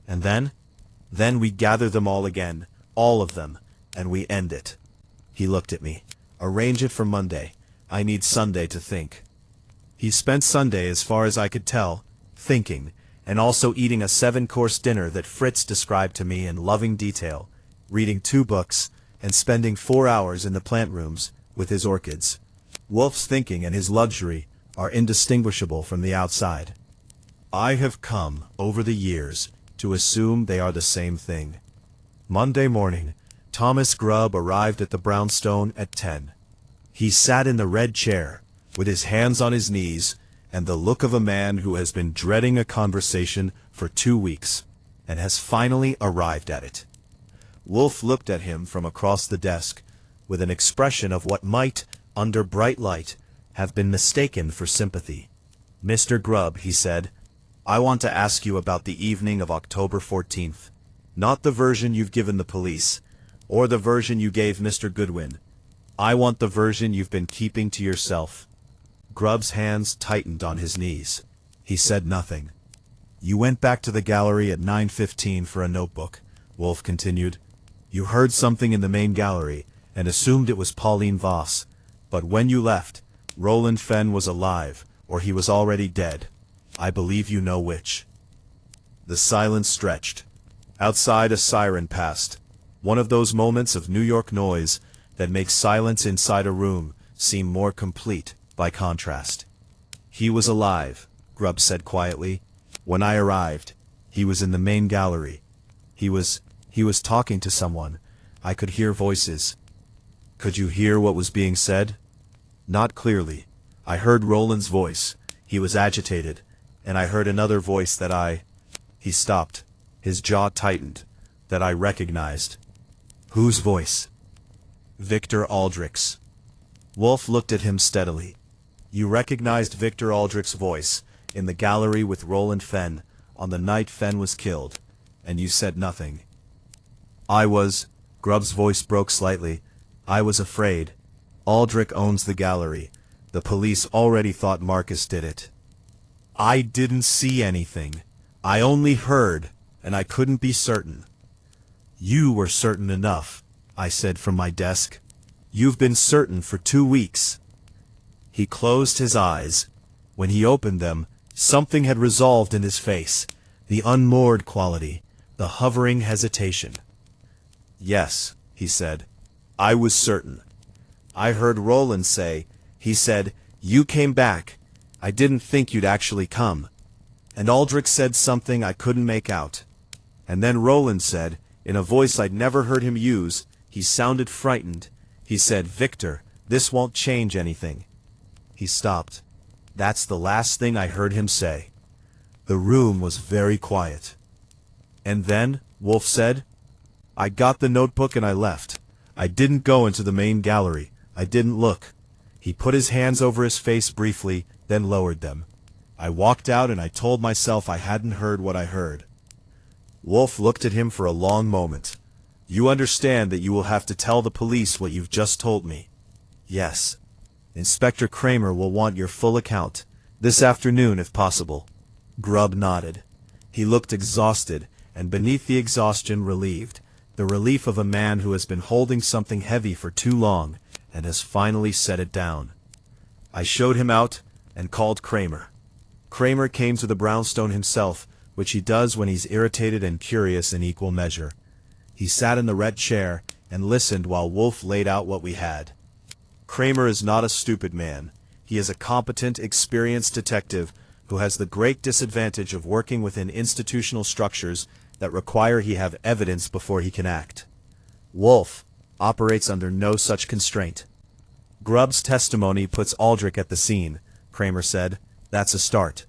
And then we gather them all again, all of them, and we end it. He looked at me. Arrange it for Monday. I need Sunday to think. He spent Sunday, as far as I could tell, thinking, and also eating a 7-course dinner that Fritz described to me in loving detail, reading 2 books, and spending 4 hours in the plant rooms with his orchids. Wolfe's thinking and his luxury are indistinguishable from the outside. I have come, over the years, to assume they are the same thing. Monday morning, Thomas Grubb arrived at the brownstone at 10. He sat in the red chair, with his hands on his knees, and the look of a man who has been dreading a conversation for 2 weeks, and has finally arrived at it. Wolfe looked at him from across the desk, with an expression of what might, under bright light, have been mistaken for sympathy. "Mr. Grubb," he said, "I want to ask you about the evening of October 14th. Not the version you've given the police, or the version you gave Mr. Goodwin. I want the version you've been keeping to yourself." Grubb's hands tightened on his knees. He said nothing. "You went back to the gallery at 9:15 for a notebook," Wolfe continued. "You heard something in the main gallery, and assumed it was Pauline Voss. But when you left, Roland Fenn was alive, or he was already dead. I believe you know which." The silence stretched. Outside, a siren passed. One of those moments of New York noise that makes silence inside a room seem more complete by contrast. "He was alive," Grubb said quietly. "When I arrived, he was in the main gallery. He was talking to someone. I could hear voices." "Could you hear what was being said?" "Not clearly. I heard Roland's voice. He was agitated. And I heard another voice that I—" He stopped. His jaw tightened. "That I recognized." "Whose voice?" "Victor Aldrich's." Wolfe looked at him steadily. "You recognized Victor Aldrich's voice in the gallery with Roland Fenn on the night Fenn was killed, and you said nothing." "I was—" Grubb's voice broke slightly. "I was afraid. Aldrich owns the gallery. The police already thought Marcus did it. I didn't see anything. I only heard, and I couldn't be certain." "You were certain enough," I said from my desk. "You've been certain for 2 weeks." He closed his eyes. When he opened them, something had resolved in his face, the unmoored quality, the hovering hesitation. "Yes," he said, "I was certain. I heard Roland say, he said, 'You came back. I didn't think you'd actually come.' And Aldrich said something I couldn't make out. And then Roland said, in a voice I'd never heard him use, he sounded frightened. He said, 'Victor, this won't change anything.'" He stopped. "That's the last thing I heard him say." The room was very quiet. "And then," Wolfe said, "I got the notebook and I left. I didn't go into the main gallery. I didn't look." He put his hands over his face briefly, then lowered them. "I walked out and I told myself I hadn't heard what I heard." Wolfe looked at him for a long moment. "You understand that you will have to tell the police what you've just told me?" "Yes. Inspector Kramer will want your full account. This afternoon, if possible." Grubb nodded. He looked exhausted, and beneath the exhaustion relieved, the relief of a man who has been holding something heavy for too long, and has finally set it down. I showed him out, and called Kramer. Kramer came to the brownstone himself, which he does when he's irritated and curious in equal measure. He sat in the red chair, and listened while Wolfe laid out what we had. Kramer is not a stupid man. He is a competent, experienced detective who has the great disadvantage of working within institutional structures that require he have evidence before he can act. Wolfe operates under no such constraint. "Grubb's testimony puts Aldrich at the scene," Kramer said. "That's a start.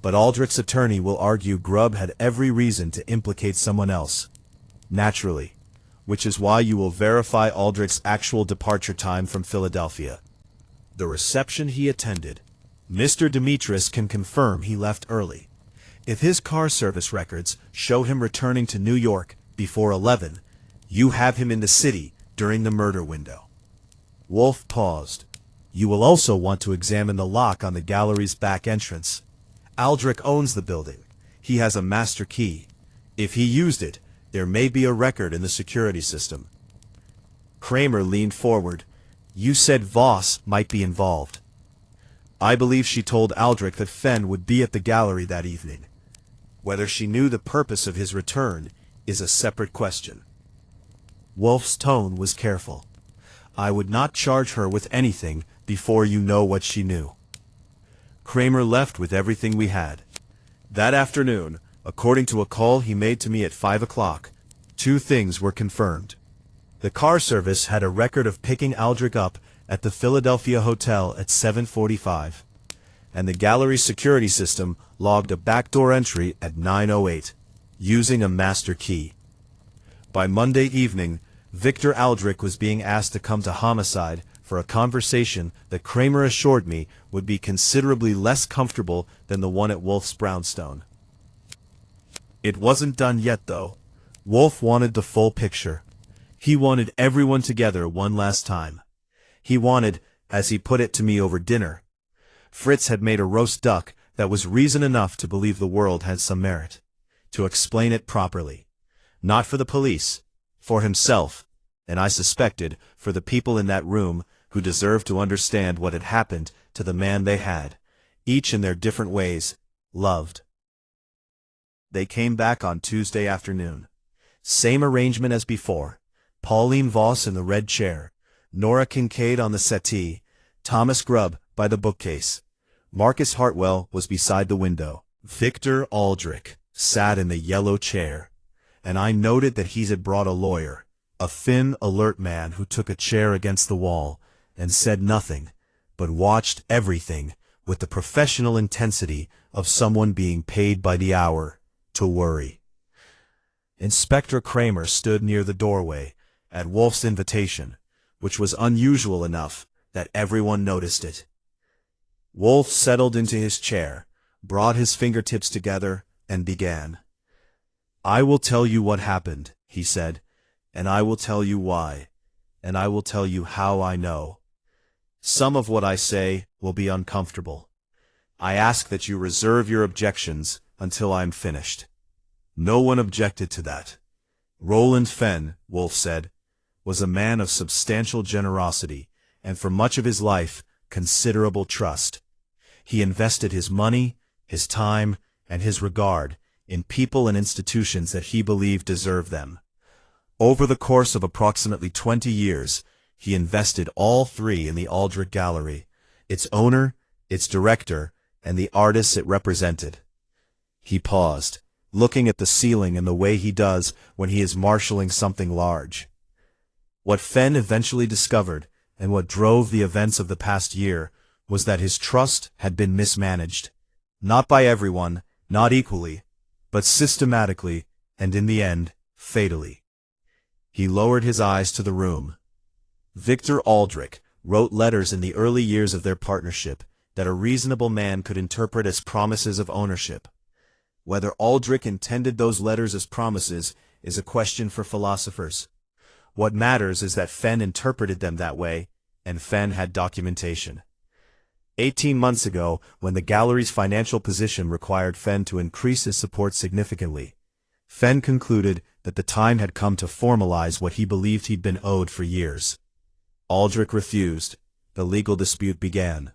But Aldrich's attorney will argue Grubb had every reason to implicate someone else. Naturally. Which is why you will verify Aldrich's actual departure time from Philadelphia. The reception he attended. Mr. Demetris can confirm he left early. If his car service records show him returning to New York before 11, you have him in the city during the murder window." Wolfe paused. You will also want to examine the lock on the gallery's back entrance. Aldrich owns the building. He has a master key. If he used it, there may be a record in the security system. Kramer leaned forward. You said Voss might be involved. I believe she told Aldrich that Fenn would be at the gallery that evening. Whether she knew the purpose of his return is a separate question. Wolfe's tone was careful. I would not charge her with anything before you know what she knew. Kramer left with everything we had. That afternoon, according to a call he made to me at 5 o'clock, 2 things were confirmed. The car service had a record of picking Aldrich up at the Philadelphia hotel at 7:45, and the gallery's security system logged a backdoor entry at 9:08, using a master key. By Monday evening, Victor Aldrich was being asked to come to Homicide for a conversation that Kramer assured me would be considerably less comfortable than the one at Wolfe's brownstone. It wasn't done yet, though. Wolfe wanted the full picture. He wanted everyone together one last time. He wanted, as he put it to me over dinner, Fritz had made a roast duck that was reason enough to believe the world had some merit. To explain it properly. Not for the police, for himself, and I suspected for the people in that room who deserved to understand what had happened to the man they had, each in their different ways, loved. They came back on Tuesday afternoon. Same arrangement as before. Pauline Voss in the red chair, Nora Kincaid on the settee, Thomas Grubb by the bookcase. Marcus Hartwell was beside the window. Victor Aldrich sat in the yellow chair, and I noted that he had brought a lawyer, a thin, alert man who took a chair against the wall and said nothing, but watched everything with the professional intensity of someone being paid by the hour to worry. Inspector Kramer stood near the doorway at Wolfe's invitation, which was unusual enough that everyone noticed it. Wolfe settled into his chair, brought his fingertips together, and began. I will tell you what happened, he said, and I will tell you why, and I will tell you how I know. Some of what I say will be uncomfortable. I ask that you reserve your objections until I am finished. No one objected to that. Roland Fenn, Wolfe said, was a man of substantial generosity, and for much of his life, considerable trust. He invested his money, his time, and his regard in people and institutions that he believed deserved them. Over the course of approximately 20 years, he invested all 3 in the Aldrich Gallery, its owner, its director, and the artists it represented. He paused, looking at the ceiling in the way he does when he is marshalling something large. What Fenn eventually discovered, and what drove the events of the past year, was that his trust had been mismanaged. Not by everyone, not equally, but systematically, and in the end, fatally. He lowered his eyes to the room. Victor Aldrich wrote letters in the early years of their partnership that a reasonable man could interpret as promises of ownership. Whether Aldrich intended those letters as promises is a question for philosophers. What matters is that Fenn interpreted them that way, and Fenn had documentation. 18 months ago, when the gallery's financial position required Fenn to increase his support significantly, Fenn concluded that the time had come to formalize what he believed he'd been owed for years. Aldrich refused. The legal dispute began.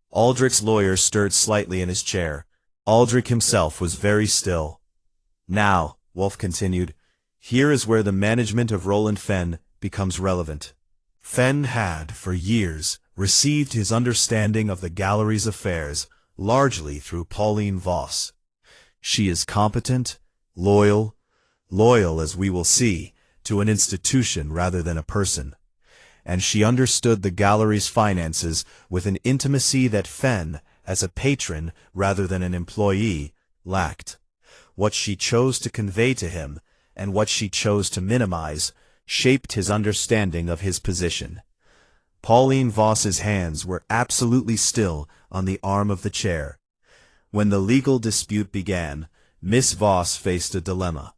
Aldrich's lawyer stirred slightly in his chair. Aldrich himself was very still. Now, Wolfe continued, here is where the management of Roland Fenn becomes relevant. Fenn had, for years, received his understanding of the gallery's affairs largely through Pauline Voss. She is competent, loyal as we will see, to an institution rather than a person. And she understood the gallery's finances with an intimacy that Fenn, as a patron rather than an employee, lacked. What she chose to convey to him, and what she chose to minimize, shaped his understanding of his position. Pauline Voss's hands were absolutely still on the arm of the chair. When the legal dispute began, Miss Voss faced a dilemma.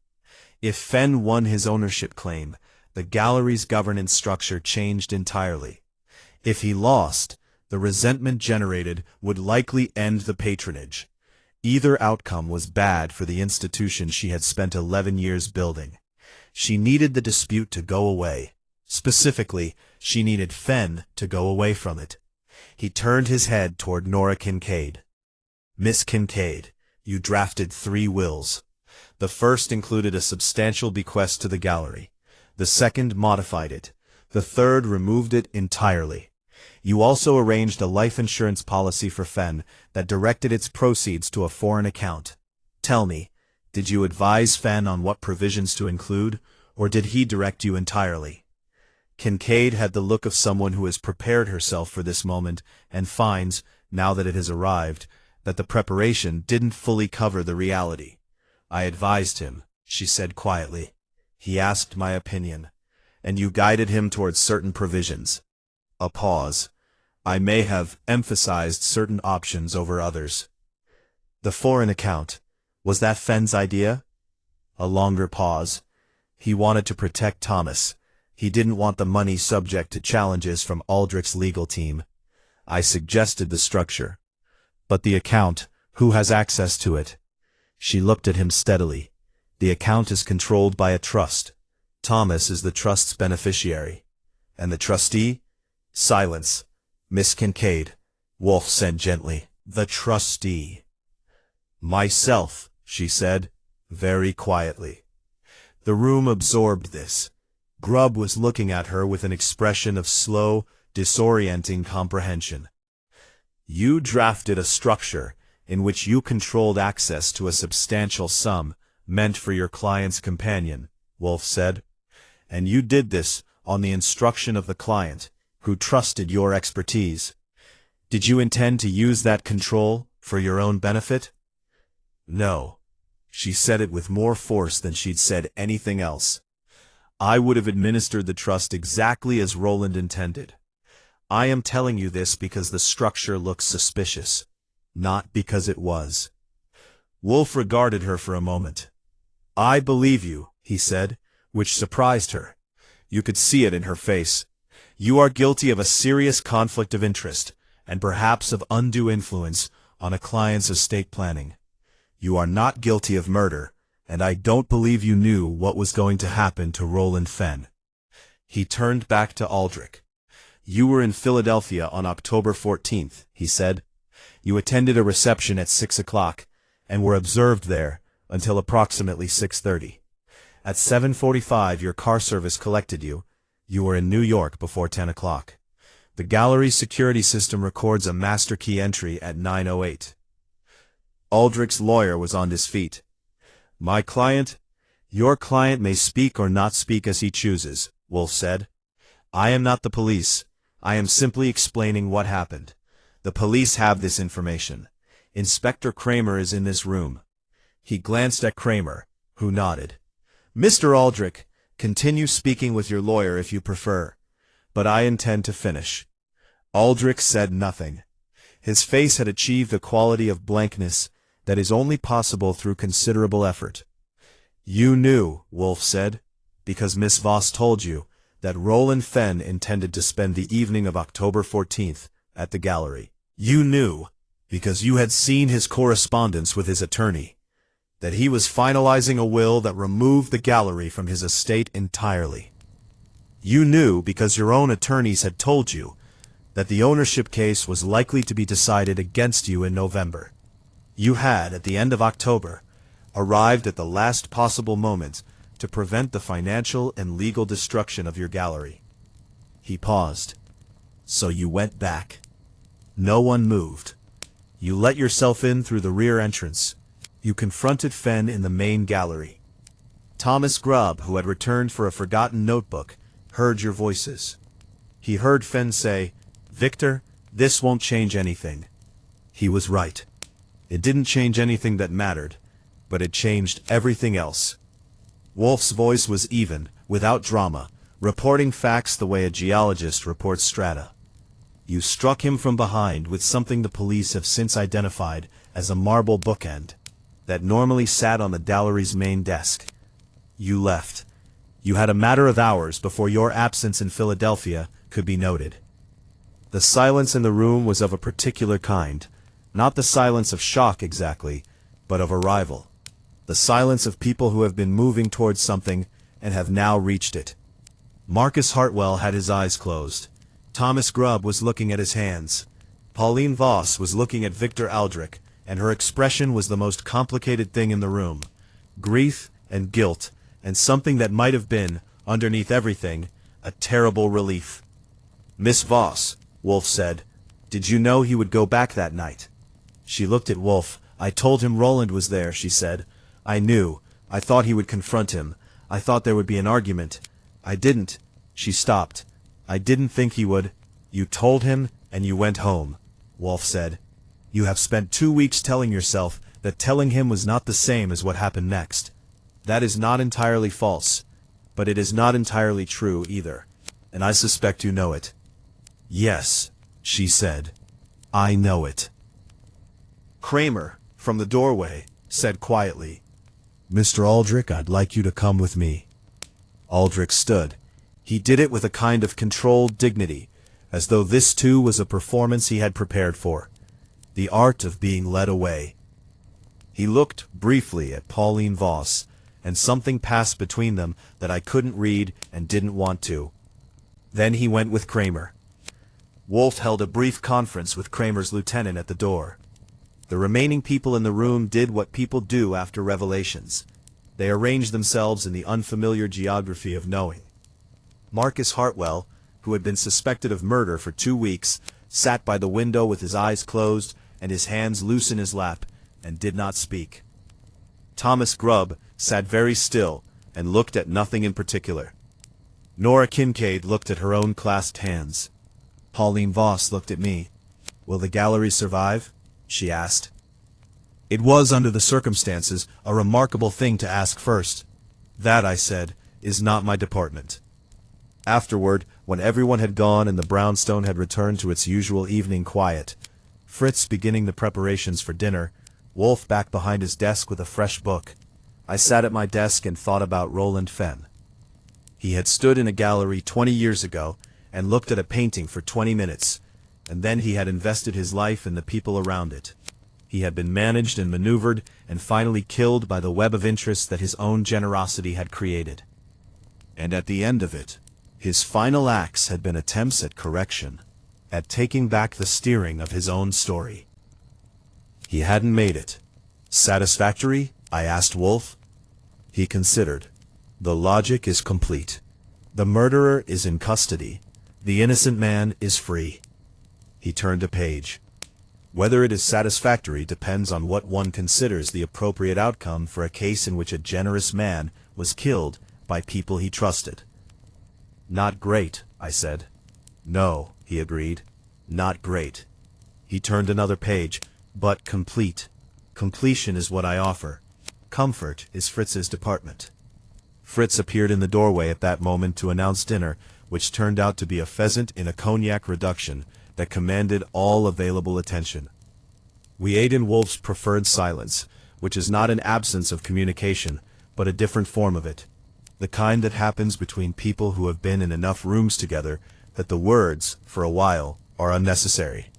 If Fenn won his ownership claim, the gallery's governance structure changed entirely. If he lost, The resentment generated would likely end the patronage. Either outcome was bad for the institution she had spent 11 years building. She needed the dispute to go away. Specifically, she needed Fenn to go away from it. He turned his head toward Nora Kincaid. "Miss Kincaid, you drafted 3 wills. The first included a substantial bequest to the gallery. The second modified it. The third removed it entirely. You also arranged a life insurance policy for Fenn that directed its proceeds to a foreign account. Tell me, did you advise Fenn on what provisions to include, or did he direct you entirely?" Kincaid had the look of someone who has prepared herself for this moment and finds, now that it has arrived, that the preparation didn't fully cover the reality. "I advised him," she said quietly. "He asked my opinion, and you guided him towards certain provisions." A pause. "I may have emphasized certain options over others." "The foreign account, was that Fenn's idea?" A longer pause. "He wanted to protect Thomas. He didn't want the money subject to challenges from Aldrich's legal team. I suggested the structure. But the account, who has access to it?" She looked at him steadily. "The account is controlled by a trust. Thomas is the trust's beneficiary. And the trustee?" "Silence, Miss Kincaid," Wolfe said gently. "The trustee." "Myself," she said, very quietly. The room absorbed this. Grubb was looking at her with an expression of slow, disorienting comprehension. "You drafted a structure in which you controlled access to a substantial sum meant for your client's companion," Wolfe said. "And you did this on the instruction of the client, who trusted your expertise. Did you intend to use that control for your own benefit?" "No." She said it with more force than she'd said anything else. "I would have administered the trust exactly as Roland intended. I am telling you this because the structure looks suspicious, not because it was." Wolfe regarded her for a moment. "I believe you," he said, which surprised her. You could see it in her face. "You are guilty of a serious conflict of interest, and perhaps of undue influence on a client's estate planning. You are not guilty of murder, and I don't believe you knew what was going to happen to Roland Fenn." He turned back to Aldrich. "You were in Philadelphia on October 14th, he said. "You attended a reception at 6 o'clock, and were observed there until approximately 6:30. At 7:45 your car service collected you. You were in New York before 10 o'clock. The gallery's security system records a master key entry at 9:08. Aldrich's lawyer was on his feet. Your client may speak or not speak as he chooses," Wolfe said. "I am not the police. I am simply explaining what happened. The police have this information. Inspector Kramer is in this room." He glanced at Kramer, who nodded. "Mr. Aldrich, continue speaking with your lawyer if you prefer, but I intend to finish." Aldrich said nothing. His face had achieved a quality of blankness that is only possible through considerable effort. "You knew," Wolfe said, "because Miss Voss told you, that Roland Fenn intended to spend the evening of October 14th at the gallery. You knew, because you had seen his correspondence with his attorney, that he was finalizing a will that removed the gallery from his estate entirely. You knew because your own attorneys had told you that the ownership case was likely to be decided against you in November. You had, at the end of October, arrived at the last possible moment to prevent the financial and legal destruction of your gallery." He paused. "So you went back. No one moved. You let yourself in through the rear entrance. You confronted Fenn in the main gallery. Thomas Grubb, who had returned for a forgotten notebook, heard your voices. He heard Fenn say, 'Victor, this won't change anything.' He was right. It didn't change anything that mattered, but it changed everything else." Wolfe's voice was even, without drama, reporting facts the way a geologist reports strata. "You struck him from behind with something the police have since identified as a marble bookend that normally sat on the gallery's main desk. You left. You had a matter of hours before your absence in Philadelphia could be noted." The silence in the room was of a particular kind, not the silence of shock exactly, but of arrival. The silence of people who have been moving towards something and have now reached it. Marcus Hartwell had his eyes closed. Thomas Grubb was looking at his hands. Pauline Voss was looking at Victor Aldrich, and her expression was the most complicated thing in the room. Grief and guilt, and something that might have been, underneath everything, a terrible relief. "Miss Voss," Wolfe said, "did you know he would go back that night?" She looked at Wolfe. "I told him Roland was there," she said. "I knew. I thought he would confront him. I thought there would be an argument. I didn't." She stopped. "I didn't think he would." "You told him, and you went home," Wolfe said. "You have spent 2 weeks telling yourself that telling him was not the same as what happened next. That is not entirely false, but it is not entirely true either, and I suspect you know it." "Yes," she said. "I know it." Kramer, from the doorway, said quietly, "Mr. Aldrich, I'd like you to come with me." Aldrich stood. He did it with a kind of controlled dignity, as though this too was a performance he had prepared for. The art of being led away. He looked briefly at Pauline Voss, and something passed between them that I couldn't read and didn't want to. Then he went with Kramer. Wolfe held a brief conference with Kramer's lieutenant at the door. The remaining people in the room did what people do after revelations. They arranged themselves in the unfamiliar geography of knowing. Marcus Hartwell, who had been suspected of murder for 2 weeks, sat by the window with his eyes closed and his hands loose in his lap, and did not speak. Thomas Grubb sat very still and looked at nothing in particular. Nora Kincaid looked at her own clasped hands. Pauline Voss looked at me. "Will the gallery survive?" she asked. It was, under the circumstances, a remarkable thing to ask first. "That," I said, "is not my department." Afterward, when everyone had gone and the brownstone had returned to its usual evening quiet, Fritz beginning the preparations for dinner, Wolfe back behind his desk with a fresh book, I sat at my desk and thought about Roland Fenn. He had stood in a gallery 20 years ago and looked at a painting for 20 minutes, and then he had invested his life in the people around it. He had been managed and maneuvered and finally killed by the web of interests that his own generosity had created. And at the end of it, his final acts had been attempts at correction, at taking back the steering of his own story. He hadn't made it. Satisfactory? I asked Wolfe. He considered. The logic is complete. The murderer is in custody. The innocent man is free. He turned a page. Whether it is satisfactory depends on what one considers the appropriate outcome for a case in which a generous man was killed by people he trusted. Not great, I said. No, he agreed. Not great. He turned another page. But complete. Completion is what I offer. Comfort is Fritz's department. Fritz appeared in the doorway at that moment to announce dinner, which turned out to be a pheasant in a cognac reduction that commanded all available attention. We ate in Wolfe's preferred silence, which is not an absence of communication, but a different form of it, the kind that happens between people who have been in enough rooms together that the words, for a while, are unnecessary.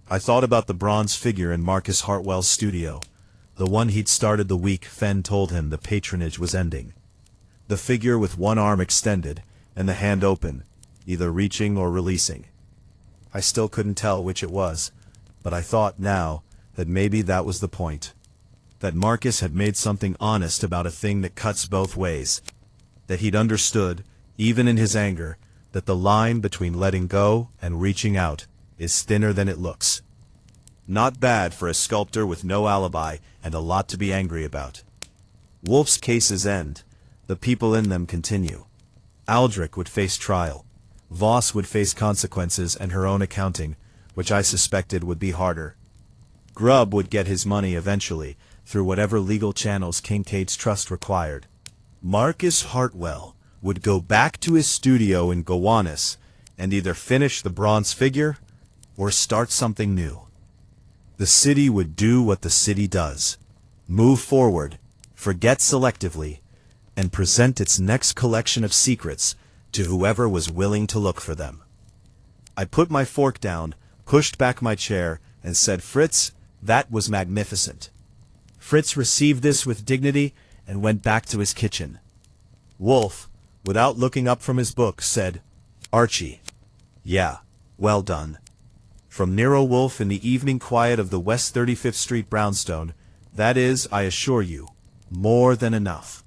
I thought about the bronze figure in Marcus Hartwell's studio, the one he'd started the week Fenn told him the patronage was ending. The figure with one arm extended and the hand open, either reaching or releasing. I still couldn't tell which it was, but I thought now that maybe that was the point. That Marcus had made something honest about a thing that cuts both ways. That he'd understood, even in his anger, that the line between letting go and reaching out is thinner than it looks. Not bad for a sculptor with no alibi and a lot to be angry about. Wolfe's cases end. The people in them continue. Aldrich would face trial. Voss would face consequences and her own accounting, which I suspected would be harder. Grubb would get his money eventually, through whatever legal channels Kincaid's trust required. Marcus Hartwell would go back to his studio in Gowanus and either finish the bronze figure or start something new. The city would do what the city does. Move forward, forget selectively, and present its next collection of secrets to whoever was willing to look for them. I put my fork down, pushed back my chair, and said, "Fritz, that was magnificent." Fritz received this with dignity and went back to his kitchen. Wolfe, without looking up from his book, said, "Archie, yeah, well done." From Nero Wolfe in the evening quiet of the West 35th Street brownstone, that is, I assure you, more than enough.